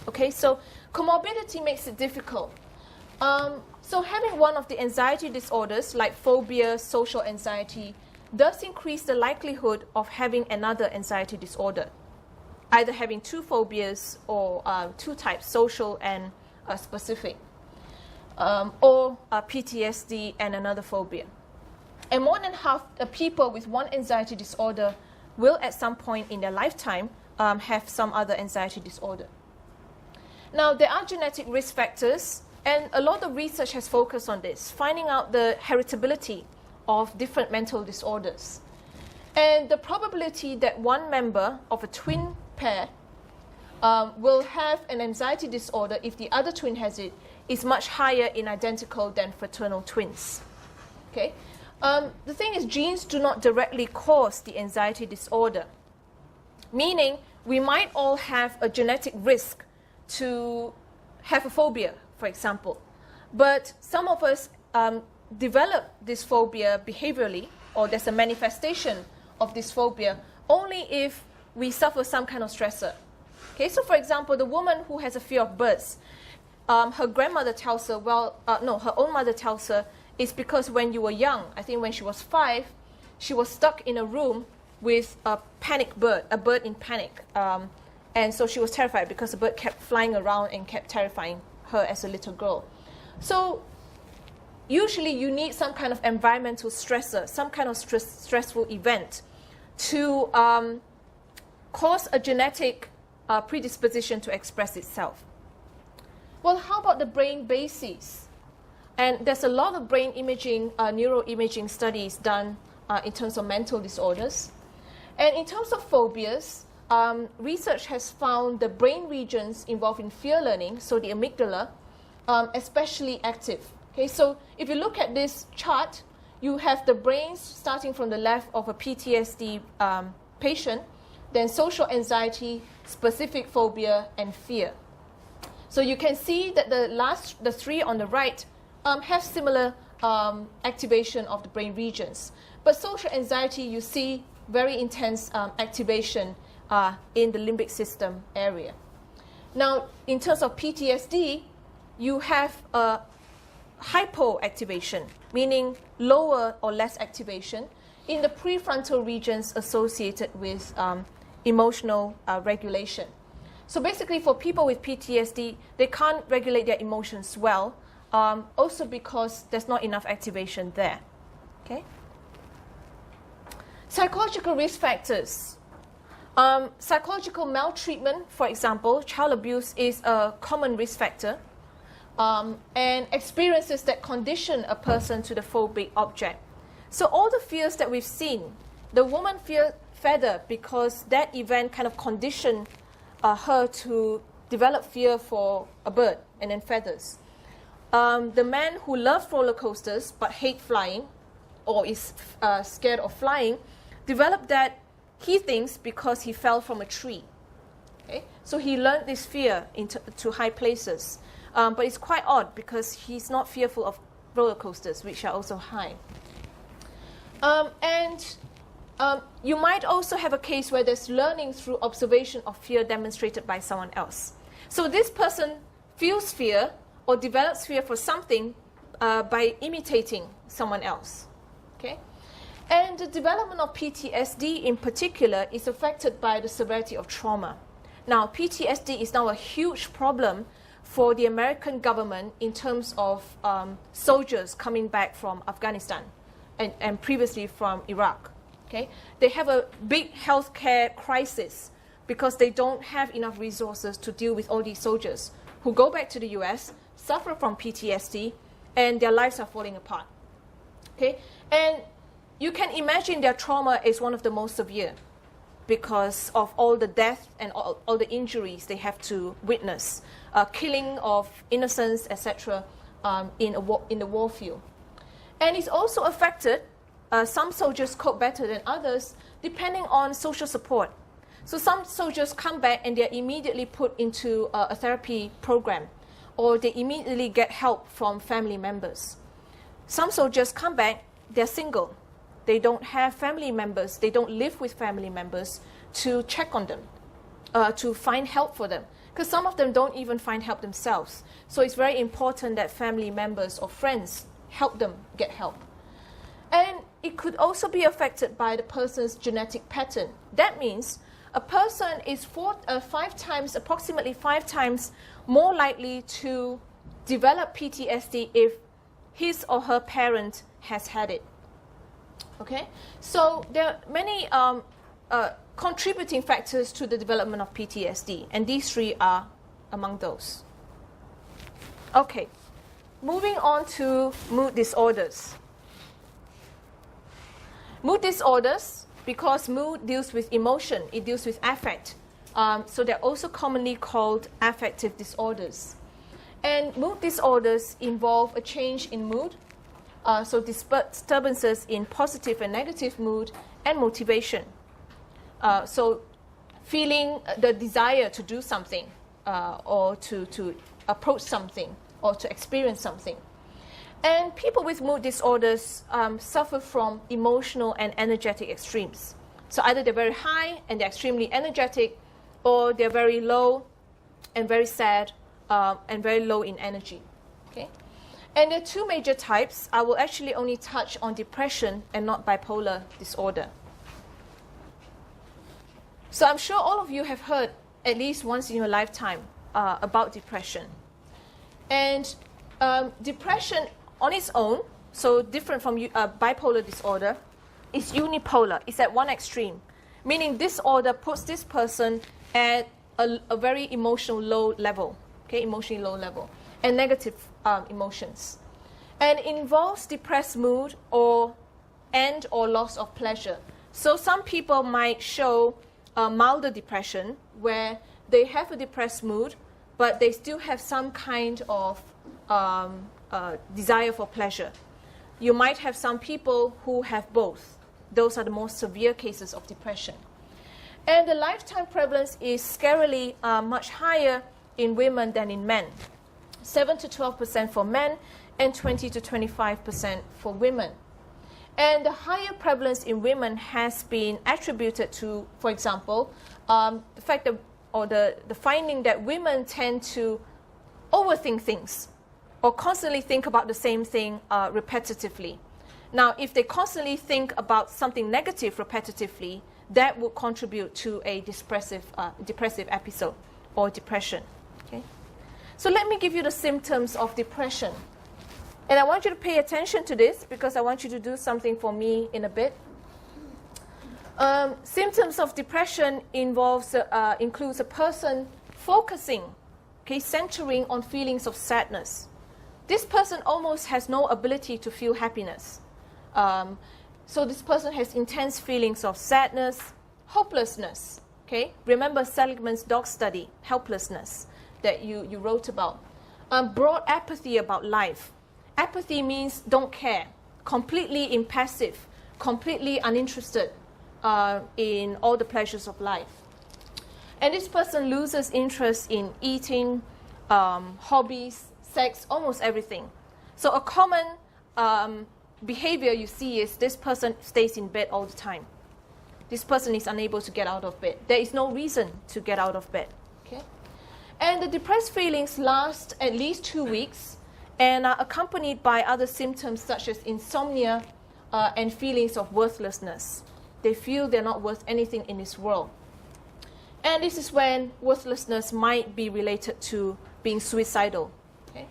Okay, so comorbidity makes it difficult. So having one of the anxiety disorders, like phobia, social anxiety, does increase the likelihood of having another anxiety disorder, either having two phobias or two types, social and specific, or PTSD and another phobia. And more than half the people with one anxiety disorder will at some point in their lifetime have some other anxiety disorder. Now, there are genetic risk factors, and a lot of research has focused on this, finding out the heritability of different mental disorders. And the probability that one member of a twin pair will have an anxiety disorder if the other twin has it is much higher in identical than fraternal twins. Okay? The thing is, genes do not directly cause the anxiety disorder, meaning we might all have a genetic risk to have a phobia, for example. But some of us develop this phobia behaviorally, or there's a manifestation of this phobia, only if we suffer some kind of stressor. Okay, so for example, the woman who has a fear of birds, her grandmother tells her, her own mother tells her, it's because when you were young, I think when she was 5, she was stuck in a room with a panic bird, a bird in panic. And so she was terrified because the bird kept flying around and kept terrifying her as a little girl. So usually you need some kind of environmental stressor, some kind of stressful event to cause a genetic predisposition to express itself. Well, how about the brain bases? And there's a lot of brain imaging, neuroimaging studies done in terms of mental disorders. And in terms of phobias, research has found the brain regions involved in fear learning, so the amygdala, especially active. Okay, so if you look at this chart, you have the brains starting from the left of a PTSD patient, then social anxiety, specific phobia, and fear. So you can see that the three on the right have similar activation of the brain regions. But social anxiety, you see very intense activation in the limbic system area. Now, in terms of PTSD, you have hypoactivation, meaning lower or less activation in the prefrontal regions associated with emotional regulation. So basically, for people with PTSD, they can't regulate their emotions well, also because there's not enough activation there. Okay? Psychological risk factors. Psychological maltreatment, for example, child abuse is a common risk factor, and experiences that condition a person to the phobic object. So all the fears that we've seen, the woman feared feather because that event kind of conditioned her to develop fear for a bird and then feathers. The man who loves roller coasters but hates flying or is scared of flying developed that, he thinks, because he fell from a tree. Okay? So he learned this fear to high places. But it's quite odd because he's not fearful of roller coasters, which are also high. You might also have a case where there's learning through observation of fear demonstrated by someone else. So this person feels fear or develops fear for something by imitating someone else. Okay? And the development of PTSD in particular is affected by the severity of trauma. Now, PTSD is now a huge problem for the American government in terms of soldiers coming back from Afghanistan and previously from Iraq. Okay? They have a big healthcare crisis because they don't have enough resources to deal with all these soldiers who go back to the US, suffer from PTSD, and their lives are falling apart. Okay? And you can imagine their trauma is one of the most severe because of all the death and all the injuries they have to witness, killing of innocents, etc., in the war field. And it's also affected, some soldiers cope better than others, depending on social support. So some soldiers come back and they're immediately put into a therapy program, or they immediately get help from family members. Some soldiers come back, they're single. They don't have family members, they don't live with family members to check on them, to find help for them. Because some of them don't even find help themselves. So it's very important that family members or friends help them get help. And it could also be affected by the person's genetic pattern. That means a person is approximately five times more likely to develop PTSD if his or her parent has had it. Okay? So there are many contributing factors to the development of PTSD, and these three are among those. Okay, moving on to mood disorders. Mood disorders, because mood deals with emotion, it deals with affect, so they're also commonly called affective disorders. And mood disorders involve a change in mood, so disturbances in positive and negative mood and motivation. So feeling the desire to do something or to approach something or to experience something. And people with mood disorders suffer from emotional and energetic extremes. So either they're very high and they're extremely energetic, or they're very low and very sad and very low in energy. Okay? And there are two major types. I will actually only touch on depression and not bipolar disorder. So I'm sure all of you have heard at least once in your lifetime about depression. And depression on its own, so different from bipolar disorder, is unipolar. It's at one extreme, meaning disorder puts this person at a very emotional low level, okay, emotionally low level, and negative emotions. And it involves depressed mood or loss of pleasure. So some people might show milder depression, where they have a depressed mood, but they still have some kind of desire for pleasure. You might have some people who have both. Those are the most severe cases of depression. And the lifetime prevalence is scarily much higher in women than in men. 7 to 12% for men and 20 to 25% for women. And the higher prevalence in women has been attributed to, for example, the fact that, or the finding that women tend to overthink things or constantly think about the same thing repetitively. Now, if they constantly think about something negative repetitively, that would contribute to a depressive episode or depression. Okay? So let me give you the symptoms of depression. And I want you to pay attention to this because I want you to do something for me in a bit. Symptoms of depression includes a person focusing, okay, centering on feelings of sadness. This person almost has no ability to feel happiness. So this person has intense feelings of sadness, hopelessness. Okay? Remember Seligman's dog study, helplessness, that you wrote about. Broad apathy about life. Apathy means don't care, completely impassive, completely uninterested in all the pleasures of life. And this person loses interest in eating, hobbies, sex, almost everything. So a common behavior you see is this person stays in bed all the time. This person is unable to get out of bed. There is no reason to get out of bed. Okay? And the depressed feelings last at least 2 weeks, and are accompanied by other symptoms such as insomnia and feelings of worthlessness. They feel they're not worth anything in this world. And this is when worthlessness might be related to being suicidal. Okay?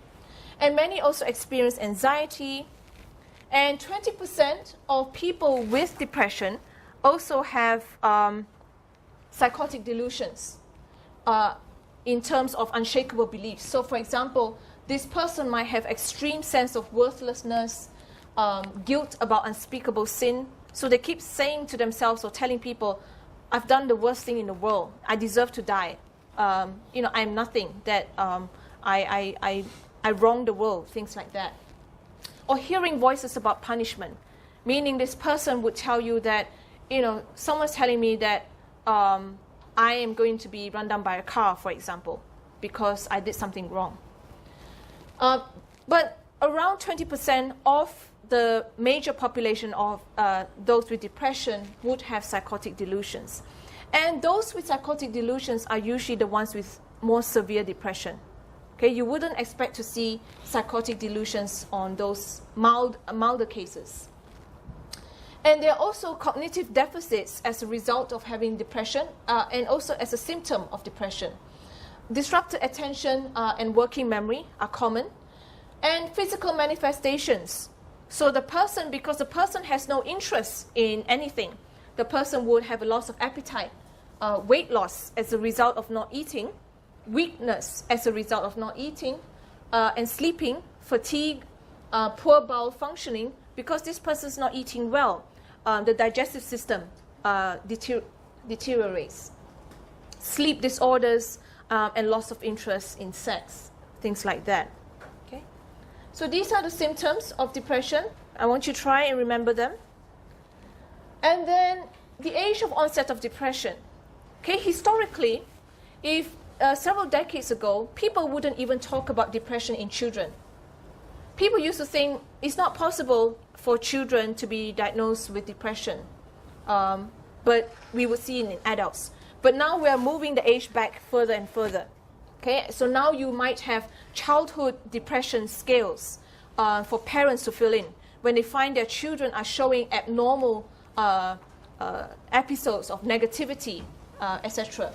And many also experience anxiety. And 20% of people with depression also have psychotic delusions in terms of unshakable beliefs. So, for example, this person might have extreme sense of worthlessness, guilt about unspeakable sin. So they keep saying to themselves or telling people, I've done the worst thing in the world. I deserve to die. I'm nothing. That I wrong the world. Things like that. Or hearing voices about punishment, meaning this person would tell you that, someone's telling me that I am going to be run down by a car, for example, because I did something wrong. But around 20% of the major population of those with depression would have psychotic delusions. And those with psychotic delusions are usually the ones with more severe depression. Okay, you wouldn't expect to see psychotic delusions on those milder cases. And there are also cognitive deficits as a result of having depression and also as a symptom of depression. Disrupted attention and working memory are common. And physical manifestations. So because the person has no interest in anything, the person would have a loss of appetite, weight loss as a result of not eating, weakness as a result of not eating, and sleeping, fatigue, poor bowel functioning, because this person is not eating well. The digestive system deteriorates. Sleep disorders and loss of interest in sex, things like that. So these are the symptoms of depression. I want you to try and remember them. And then the age of onset of depression. Okay, historically, if several decades ago, people wouldn't even talk about depression in children. People used to think it's not possible for children to be diagnosed with depression, but we would see it in adults. But now we are moving the age back further and further. Okay, so now you might have childhood depression scales for parents to fill in when they find their children are showing abnormal episodes of negativity, etc.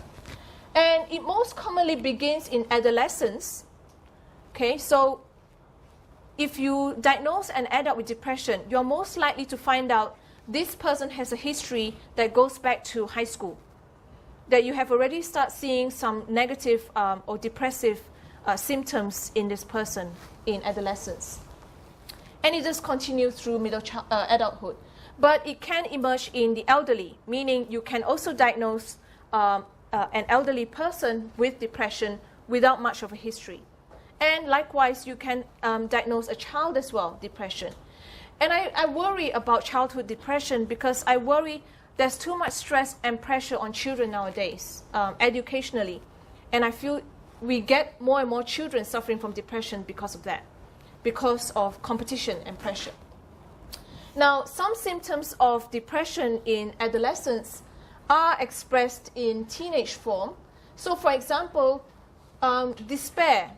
And it most commonly begins in adolescence. Okay, so if you diagnose an adult with depression, you're most likely to find out this person has a history that goes back to high school, that you have already started seeing some negative or depressive symptoms in this person in adolescence. And it just continues through adulthood. But it can emerge in the elderly, meaning you can also diagnose an elderly person with depression without much of a history. And likewise, you can diagnose a child as well, depression. And I worry about childhood depression because I worry there's too much stress and pressure on children nowadays, educationally. And I feel we get more and more children suffering from depression because of that, because of competition and pressure. Now, some symptoms of depression in adolescents are expressed in teenage form. So, for example, despair.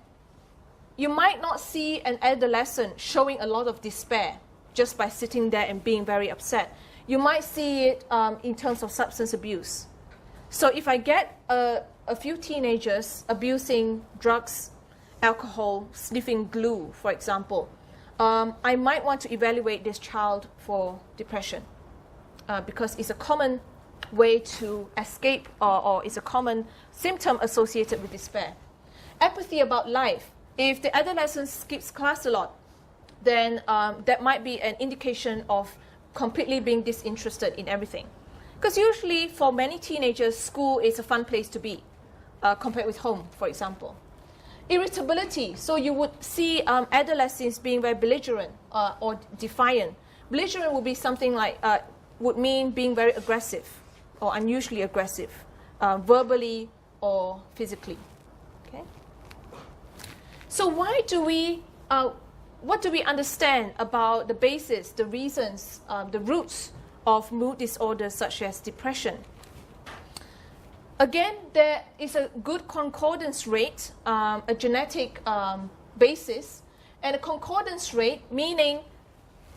You might not see an adolescent showing a lot of despair just by sitting there and being very upset. You might see it in terms of substance abuse. So if I get a few teenagers abusing drugs, alcohol, sniffing glue, for example, I might want to evaluate this child for depression because it's a common way to escape or it's a common symptom associated with despair. Apathy about life. If the adolescent skips class a lot, then that might be an indication of completely being disinterested in everything. Because usually for many teenagers, school is a fun place to be, compared with home, for example. Irritability. So you would see adolescents being very belligerent or defiant. Belligerent would be something like, would mean being very aggressive or unusually aggressive, verbally or physically. Okay? So why do we, what do we understand about the basis, the reasons, the roots of mood disorders such as depression? Again, there is a good concordance rate, a genetic basis, And the concordance rate, meaning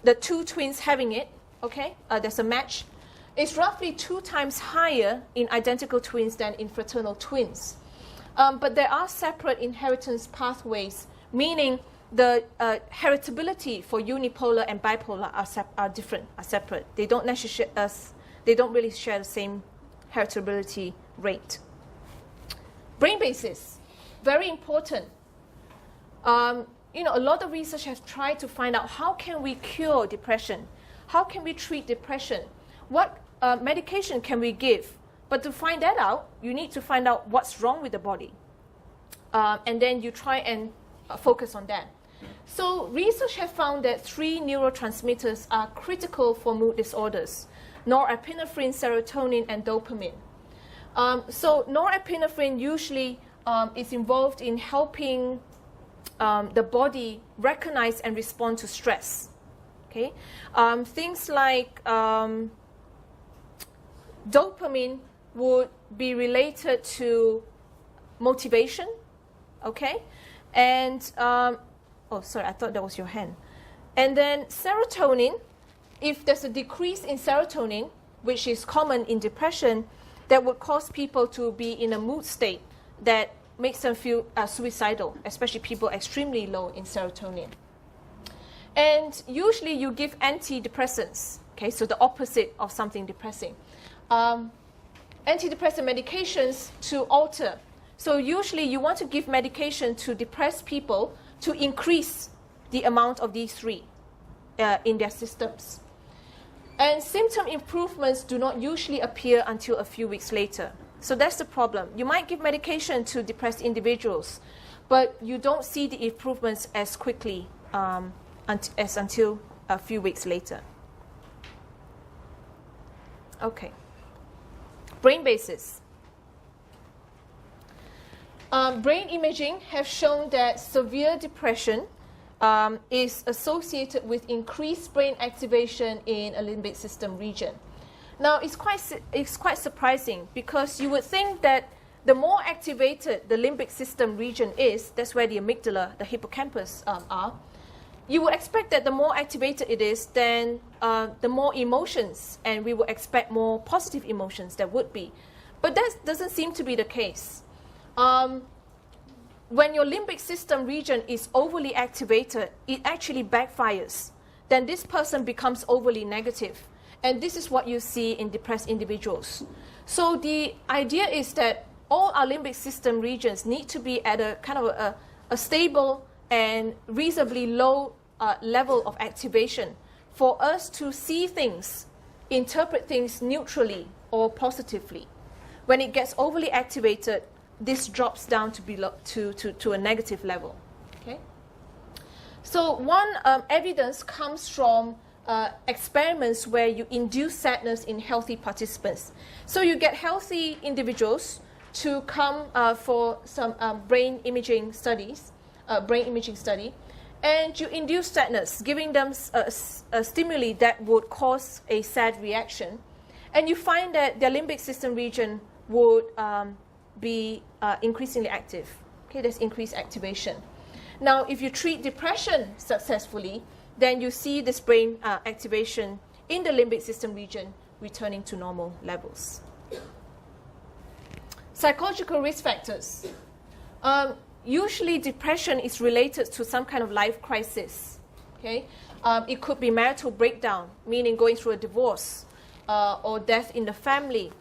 the two twins having it, okay, there's a match, is roughly 2 times higher in identical twins than in fraternal twins. But there are separate inheritance pathways, meaning the heritability for unipolar and bipolar are different, are separate. They don't really share the same heritability rate. Brain basis, very important. A lot of research has tried to find out how can we cure depression, how can we treat depression, what medication can we give. But to find that out, you need to find out what's wrong with the body, and then you try and focus on that. So research has found that 3 neurotransmitters are critical for mood disorders: norepinephrine, serotonin, and dopamine. So norepinephrine usually is involved in helping the body recognize and respond to stress. Okay, things like dopamine would be related to motivation. Okay, and oh, sorry, I thought that was your hand. And then serotonin, if there's a decrease in serotonin, which is common in depression, that would cause people to be in a mood state that makes them feel suicidal, especially people extremely low in serotonin. And usually you give antidepressants, okay, so the opposite of something depressing. Antidepressant medications to alter. So usually you want to give medication to depressed people to increase the amount of these 3 in their systems. And symptom improvements do not usually appear until a few weeks later. So that's the problem. You might give medication to depressed individuals, but you don't see the improvements as quickly as until a few weeks later. Okay. Brain basis. Brain imaging have shown that severe depression is associated with increased brain activation in a limbic system region. Now, it's quite surprising, because you would think that the more activated the limbic system region is, that's where the amygdala, the hippocampus are, you would expect that the more activated it is, then the more emotions, and we would expect more positive emotions there would be. But that doesn't seem to be the case. When your limbic system region is overly activated, it actually backfires. Then this person becomes overly negative. And this is what you see in depressed individuals. So the idea is that all our limbic system regions need to be at a kind of a stable and reasonably low level of activation for us to see things, interpret things neutrally or positively. When it gets overly activated, this drops down to a negative level. Okay? So one evidence comes from experiments where you induce sadness in healthy participants. So you get healthy individuals to come for some brain imaging study, and you induce sadness, giving them a stimuli that would cause a sad reaction, and you find that their limbic system region would be increasingly active. Okay, there's increased activation. Now, if you treat depression successfully, then you see this brain activation in the limbic system region returning to normal levels. Psychological risk factors. Usually depression is related to some kind of life crisis. Okay? It could be marital breakdown, meaning going through a divorce, or death in the family,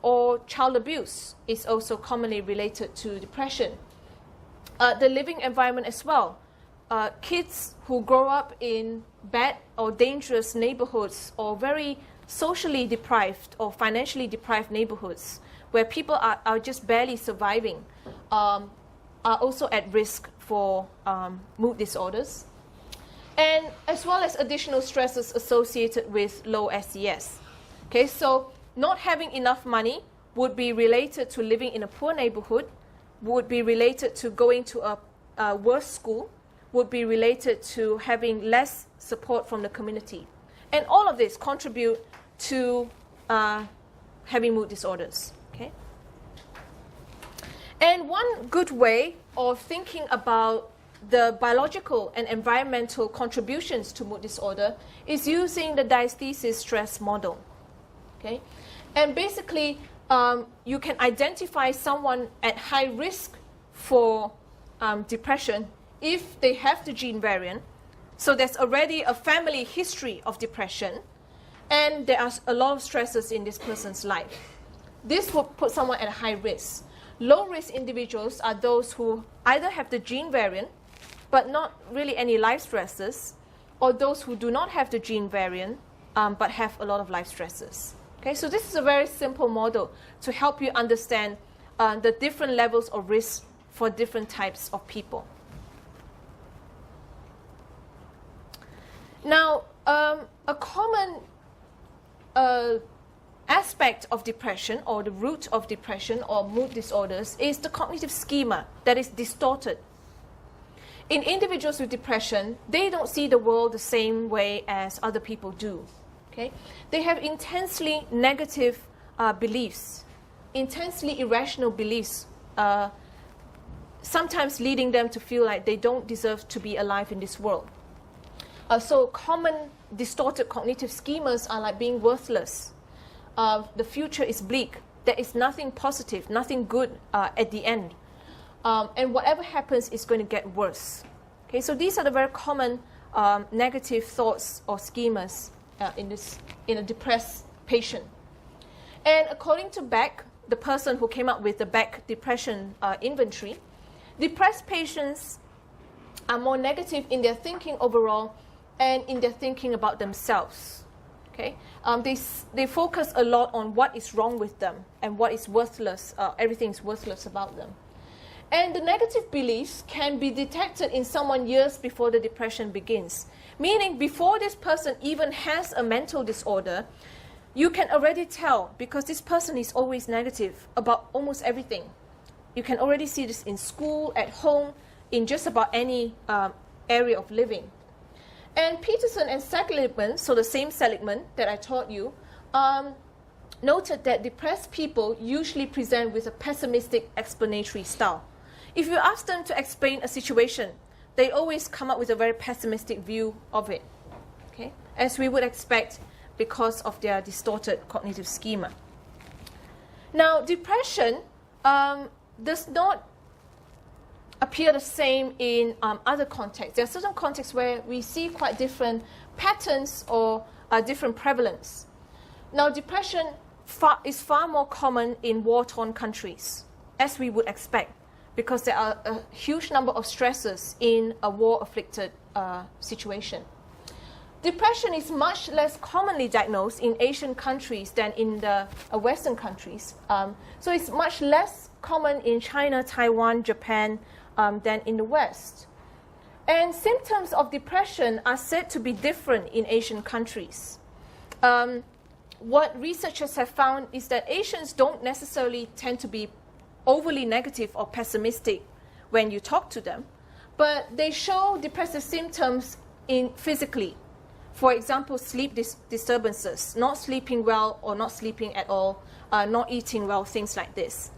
or child abuse is also commonly related to depression. The living environment as well. Kids who grow up in bad or dangerous neighborhoods, or very socially deprived or financially deprived neighborhoods where people are just barely surviving, are also at risk for mood disorders, and as well as additional stresses associated with low SES. Okay, so not having enough money would be related to living in a poor neighborhood, would be related to going to a worse school, would be related to having less support from the community. And all of this contribute to having mood disorders. Okay? And one good way of thinking about the biological and environmental contributions to mood disorder is using the diathesis stress model. Okay? And basically, you can identify someone at high risk for depression if they have the gene variant. So there's already a family history of depression, and there are a lot of stresses in this person's life. This will put someone at a high risk. Low-risk individuals are those who either have the gene variant, but not really any life stresses, or those who do not have the gene variant, but have a lot of life stresses. Okay, so this is a very simple model to help you understand the different levels of risk for different types of people. Now, a common aspect of depression, or the root of depression or mood disorders, is the cognitive schema that is distorted. In individuals with depression, they don't see the world the same way as other people do. Okay? They have intensely negative beliefs, intensely irrational beliefs, sometimes leading them to feel like they don't deserve to be alive in this world. So common distorted cognitive schemas are like being worthless. The future is bleak. There is nothing positive, nothing good at the end. And whatever happens is going to get worse. Okay, so these are the very common negative thoughts or schemas in a depressed patient. And according to Beck, the person who came up with the Beck depression inventory, depressed patients are more negative in their thinking overall and in their thinking about themselves. Okay? They focus a lot on what is wrong with them and what is worthless, everything is worthless about them. And the negative beliefs can be detected in someone years before the depression begins. Meaning, before this person even has a mental disorder, you can already tell, because this person is always negative about almost everything. You can already see this in school, at home, in just about any area of living. And Peterson and Seligman, so the same Seligman that I taught you, noted that depressed people usually present with a pessimistic explanatory style. If you ask them to explain a situation, they always come up with a very pessimistic view of it, okay? As we would expect because of their distorted cognitive schema. Now, depression does not appear the same in other contexts. There are certain contexts where we see quite different patterns or different prevalence. Now, depression is far more common in war-torn countries, as we would expect, because there are a huge number of stresses in a war-afflicted situation. Depression is much less commonly diagnosed in Asian countries than in the Western countries. So it's much less common in China, Taiwan, Japan, than in the West. And symptoms of depression are said to be different in Asian countries. What researchers have found is that Asians don't necessarily tend to be overly negative or pessimistic when you talk to them, but they show depressive symptoms physically. For example, sleep disturbances, not sleeping well or not sleeping at all, not eating well, things like this.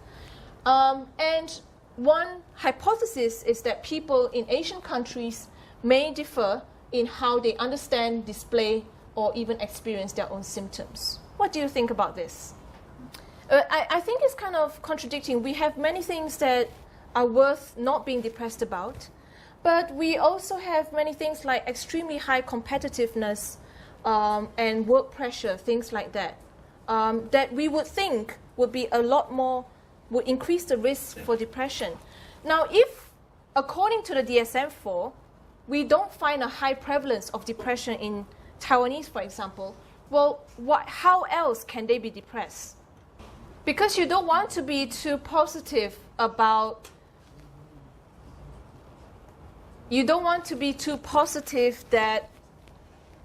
And one hypothesis is that people in Asian countries may differ in how they understand, display, or even experience their own symptoms. What do you think about this? I think it's kind of contradicting. We have many things that are worth not being depressed about, but we also have many things like extremely high competitiveness and work pressure, things like that, that we would think would be a lot more, would increase the risk for depression. Now, if, according to the DSM-4, we don't find a high prevalence of depression in Taiwanese, for example, well, how else can they be depressed? Because you don't want to be too positive about, you don't want to be too positive that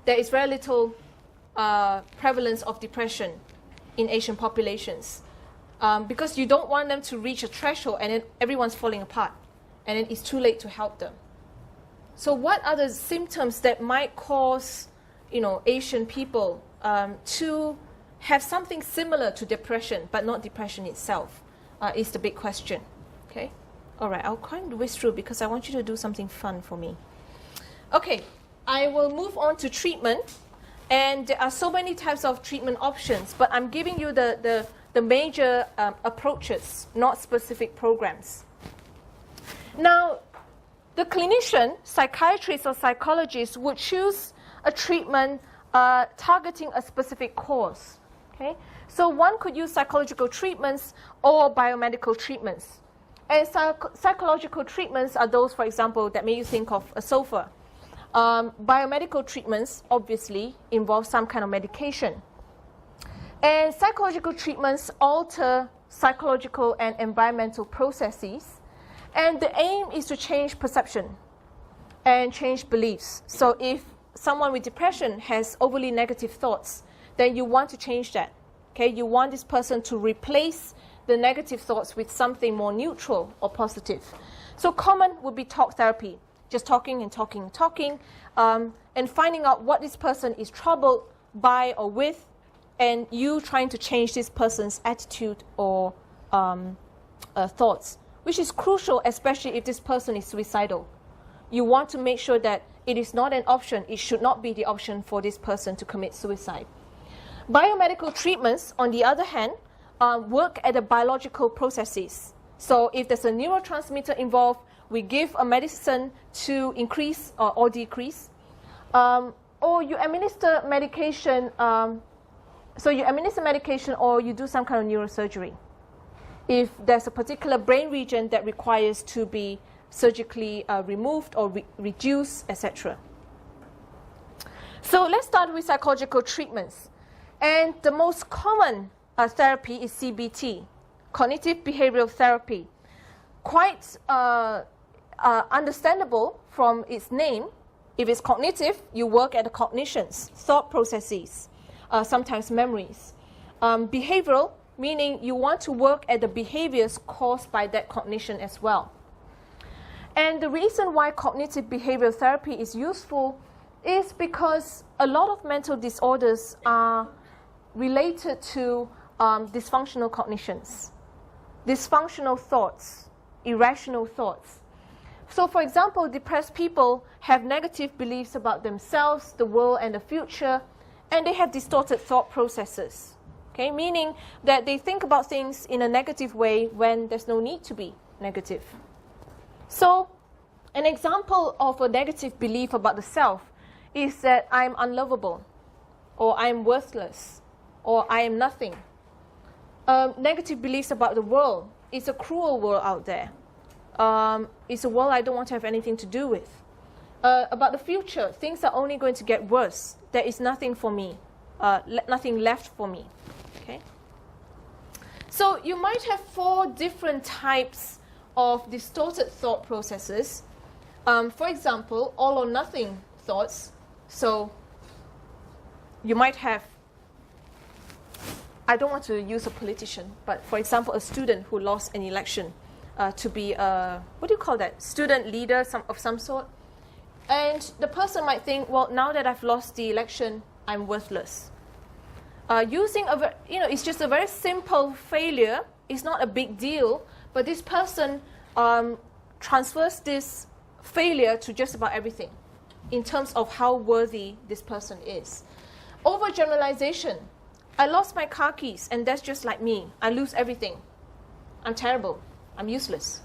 there is very little prevalence of depression in Asian populations. Because you don't want them to reach a threshold and then everyone's falling apart and then it's too late to help them. So what are the symptoms that might cause, Asian people to have something similar to depression but not depression itself is the big question. Okay? All right, I'll kind of whiz through because I want you to do something fun for me. Okay, I will move on to treatment. And there are so many types of treatment options, but I'm giving you the major approaches, not specific programs. Now, the clinician, psychiatrist or psychologist would choose a treatment targeting a specific cause. Okay? So one could use psychological treatments or biomedical treatments. And psychological treatments are those, for example, that make you think of a sofa. Biomedical treatments obviously involve some kind of medication. And psychological treatments alter psychological and environmental processes. And the aim is to change perception and change beliefs. So if someone with depression has overly negative thoughts, then you want to change that. Okay? You want this person to replace the negative thoughts with something more neutral or positive. So common would be talk therapy, just talking and talking and talking, and finding out what this person is troubled by or with, and you trying to change this person's attitude or thoughts, which is crucial, especially if this person is suicidal. You want to make sure that it is not an option, it should not be the option for this person to commit suicide. Biomedical treatments, on the other hand, work at the biological processes. So if there's a neurotransmitter involved, we give a medicine to increase or decrease. Or you administer medication, so you administer medication or you do some kind of neurosurgery. If there's a particular brain region that requires to be surgically removed or reduced, etc. So let's start with psychological treatments. And the most common therapy is CBT, cognitive behavioral therapy. Quite understandable from its name. If it's cognitive, you work at the cognitions, thought processes, sometimes memories. Behavioral, meaning you want to work at the behaviors caused by that cognition as well. And the reason why cognitive behavioral therapy is useful is because a lot of mental disorders are related to dysfunctional cognitions, dysfunctional thoughts, irrational thoughts. So for example, depressed people have negative beliefs about themselves, the world, and the future, and they have distorted thought processes. Okay? Meaning that they think about things in a negative way when there's no need to be negative. So an example of a negative belief about the self is that I'm unlovable, or I'm worthless, or I am nothing. Negative beliefs about the world. It's a cruel world out there. It's a world I don't want to have anything to do with. About the future, things are only going to get worse. There is nothing for me, nothing left for me. Okay? So you might have 4 different types of distorted thought processes. For example, all or nothing thoughts. So you might have, I don't want to use a politician, but for example, a student who lost an election to be a, what do you call that, student leader of some sort. And the person might think, well, now that I've lost the election, I'm worthless. It's just a very simple failure. It's not a big deal, but this person transfers this failure to just about everything in terms of how worthy this person is. Overgeneralization. I lost my car keys, and that's just like me. I lose everything. I'm terrible. I'm useless.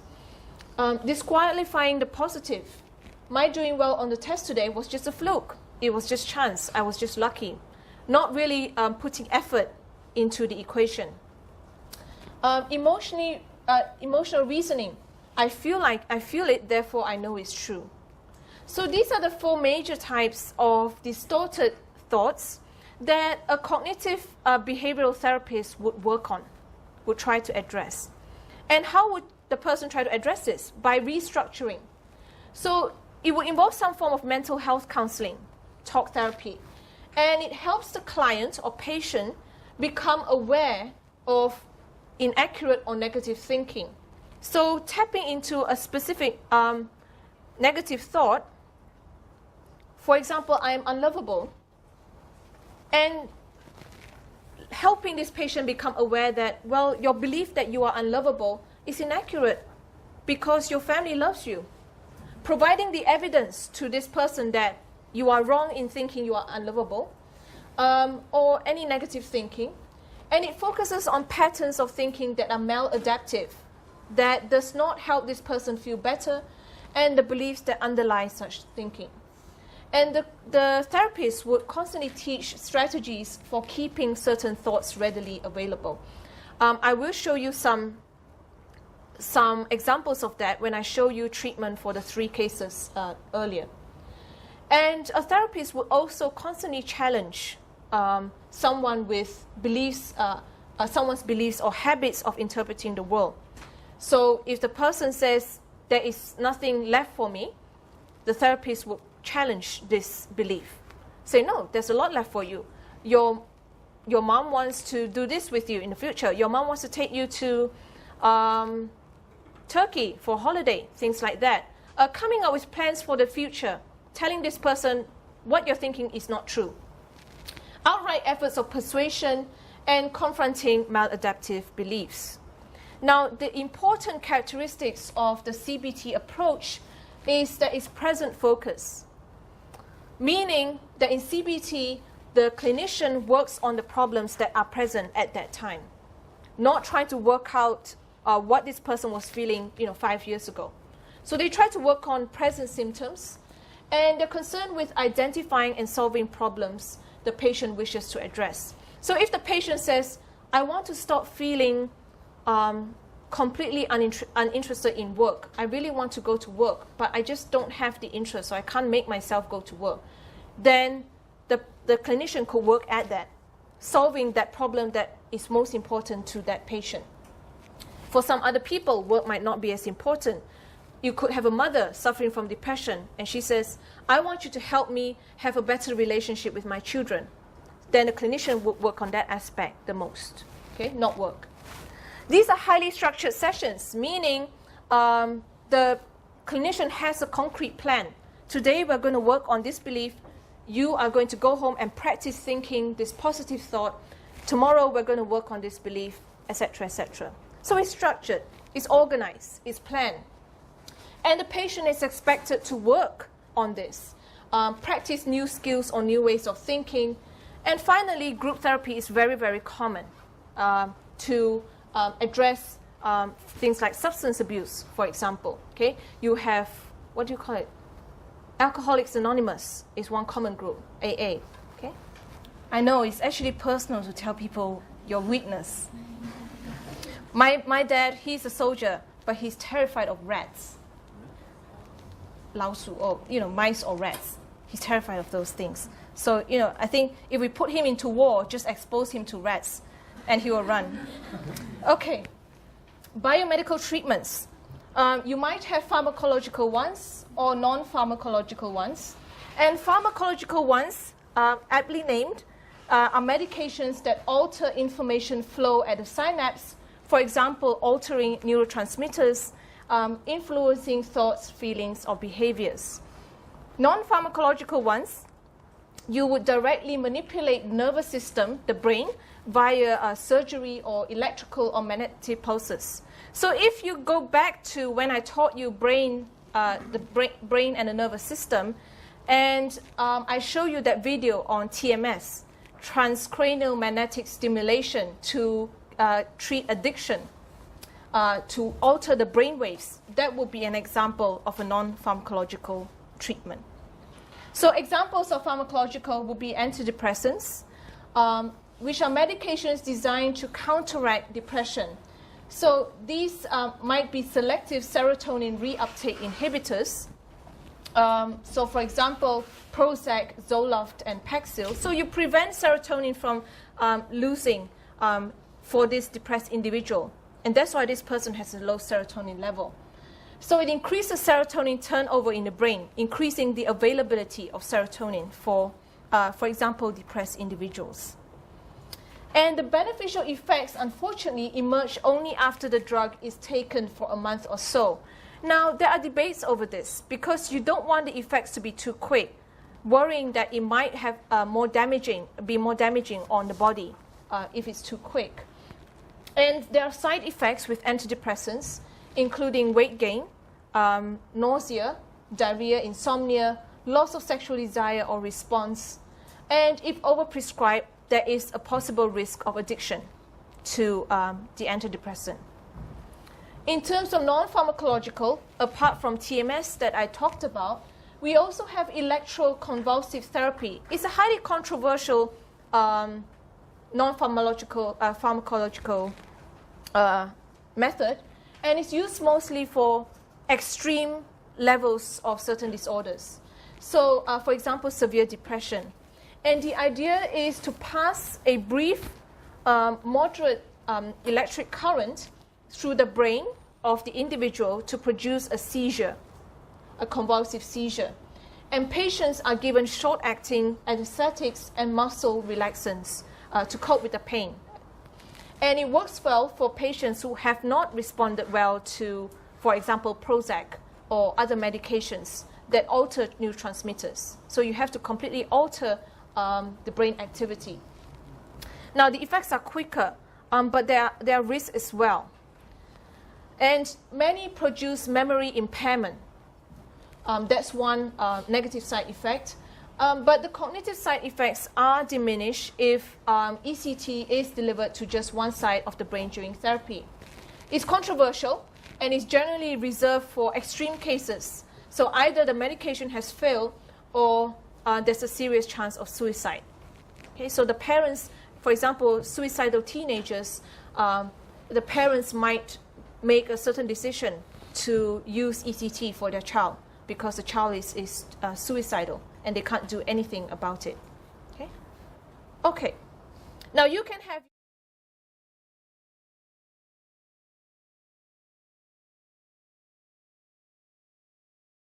Disqualifying the positive. My doing well on the test today was just a fluke. It was just chance. I was just lucky. Not really putting effort into the equation. Emotional reasoning. I feel it, therefore I know it's true. So these are the 4 major types of distorted thoughts that a cognitive behavioral therapist would work on, would try to address. And how would the person try to address this? By restructuring. So it would involve some form of mental health counseling, talk therapy. And it helps the client or patient become aware of inaccurate or negative thinking. So tapping into a specific negative thought, for example, I am unlovable, and helping this patient become aware that, well, your belief that you are unlovable is inaccurate. because your family loves you. Providing the evidence to this person that you are wrong in thinking you are unlovable, or any negative thinking. And it focuses on patterns of thinking that are maladaptive, that does not help this person feel better, and the beliefs that underlie such thinking. And the therapist would constantly teach strategies for keeping certain thoughts readily available. I will show you some examples of that when I show you treatment for the 3 cases earlier. And a therapist would also constantly challenge someone with beliefs, someone's beliefs or habits of interpreting the world. So if the person says, there is nothing left for me, the therapist would challenge this belief. Say, no, there's a lot left for you. Your mom wants to do this with you in the future. Your mom wants to take you to Turkey for a holiday, things like that. Coming up with plans for the future, telling this person what you're thinking is not true. Outright efforts of persuasion and confronting maladaptive beliefs. Now, the important characteristics of the CBT approach is that it's present focus, meaning that in CBT, the clinician works on the problems that are present at that time, not trying to work out what this person was feeling 5 years ago. So they try to work on present symptoms, and they're concerned with identifying and solving problems the patient wishes to address. So if the patient says, I want to stop feeling completely uninterested in work, I really want to go to work, but I just don't have the interest, so I can't make myself go to work, then the clinician could work at that, solving that problem that is most important to that patient. For some other people, work might not be as important. You could have a mother suffering from depression, and she says, I want you to help me have a better relationship with my children. Then the clinician would work on that aspect the most, okay, not work. These are highly structured sessions, meaning the clinician has a concrete plan. Today we're going to work on this belief. You are going to go home and practice thinking this positive thought. Tomorrow we're going to work on this belief, etc., etc. So it's structured, it's organized, it's planned. And the patient is expected to work on this, practice new skills or new ways of thinking. And finally, group therapy is very, very common to address things like substance abuse, for example. Okay, you have, what do you call it? Alcoholics Anonymous is one common group, AA. Okay, I know it's actually personal to tell people your weakness. My dad, he's a soldier, but he's terrified of rats. 老鼠, or mice or rats. He's terrified of those things. So I think if we put him into war, just expose him to rats, and he will run. Okay, biomedical treatments. You might have pharmacological ones or non-pharmacological ones. And pharmacological ones, aptly named, are medications that alter information flow at the synapse, for example, altering neurotransmitters, influencing thoughts, feelings, or behaviors. Non-pharmacological ones, you would directly manipulate the nervous system, the brain, via surgery or electrical or magnetic pulses. So if you go back to when I taught you brain and the nervous system, and I show you that video on TMS, transcranial magnetic stimulation to treat addiction, to alter the brain waves, that would be an example of a non-pharmacological treatment. So examples of pharmacological would be antidepressants, which are medications designed to counteract depression. So these might be selective serotonin reuptake inhibitors. So for example, Prozac, Zoloft, and Paxil. So you prevent serotonin from losing for this depressed individual. And that's why this person has a low serotonin level. So it increases serotonin turnover in the brain, increasing the availability of serotonin for example, depressed individuals. And the beneficial effects, unfortunately, emerge only after the drug is taken for a month or so. Now, there are debates over this because you don't want the effects to be too quick, worrying that it might have be more damaging on the body if it's too quick. And there are side effects with antidepressants, including weight gain, nausea, diarrhea, insomnia, loss of sexual desire or response, and if overprescribed, there is a possible risk of addiction to the antidepressant. In terms of non-pharmacological, apart from TMS that I talked about, we also have electroconvulsive therapy. It's a highly controversial non-pharmacological pharmacological method, and it's used mostly for extreme levels of certain disorders. So, for example, severe depression. And the idea is to pass a brief, moderate electric current through the brain of the individual to produce a seizure, a convulsive seizure. And patients are given short-acting anesthetics and muscle relaxants to cope with the pain. And it works well for patients who have not responded well to, for example, Prozac or other medications that alter neurotransmitters. So you have to completely alter the brain activity. Now, the effects are quicker, but there are risks as well. And many produce memory impairment. That's one negative side effect. But the cognitive side effects are diminished if ECT is delivered to just one side of the brain during therapy. It's controversial and is generally reserved for extreme cases. So either the medication has failed or there's a serious chance of suicide. Okay, so the parents, for example, suicidal teenagers, the parents might make a certain decision to use ECT for their child because the child is suicidal and they can't do anything about it. Okay? Okay. Now you can have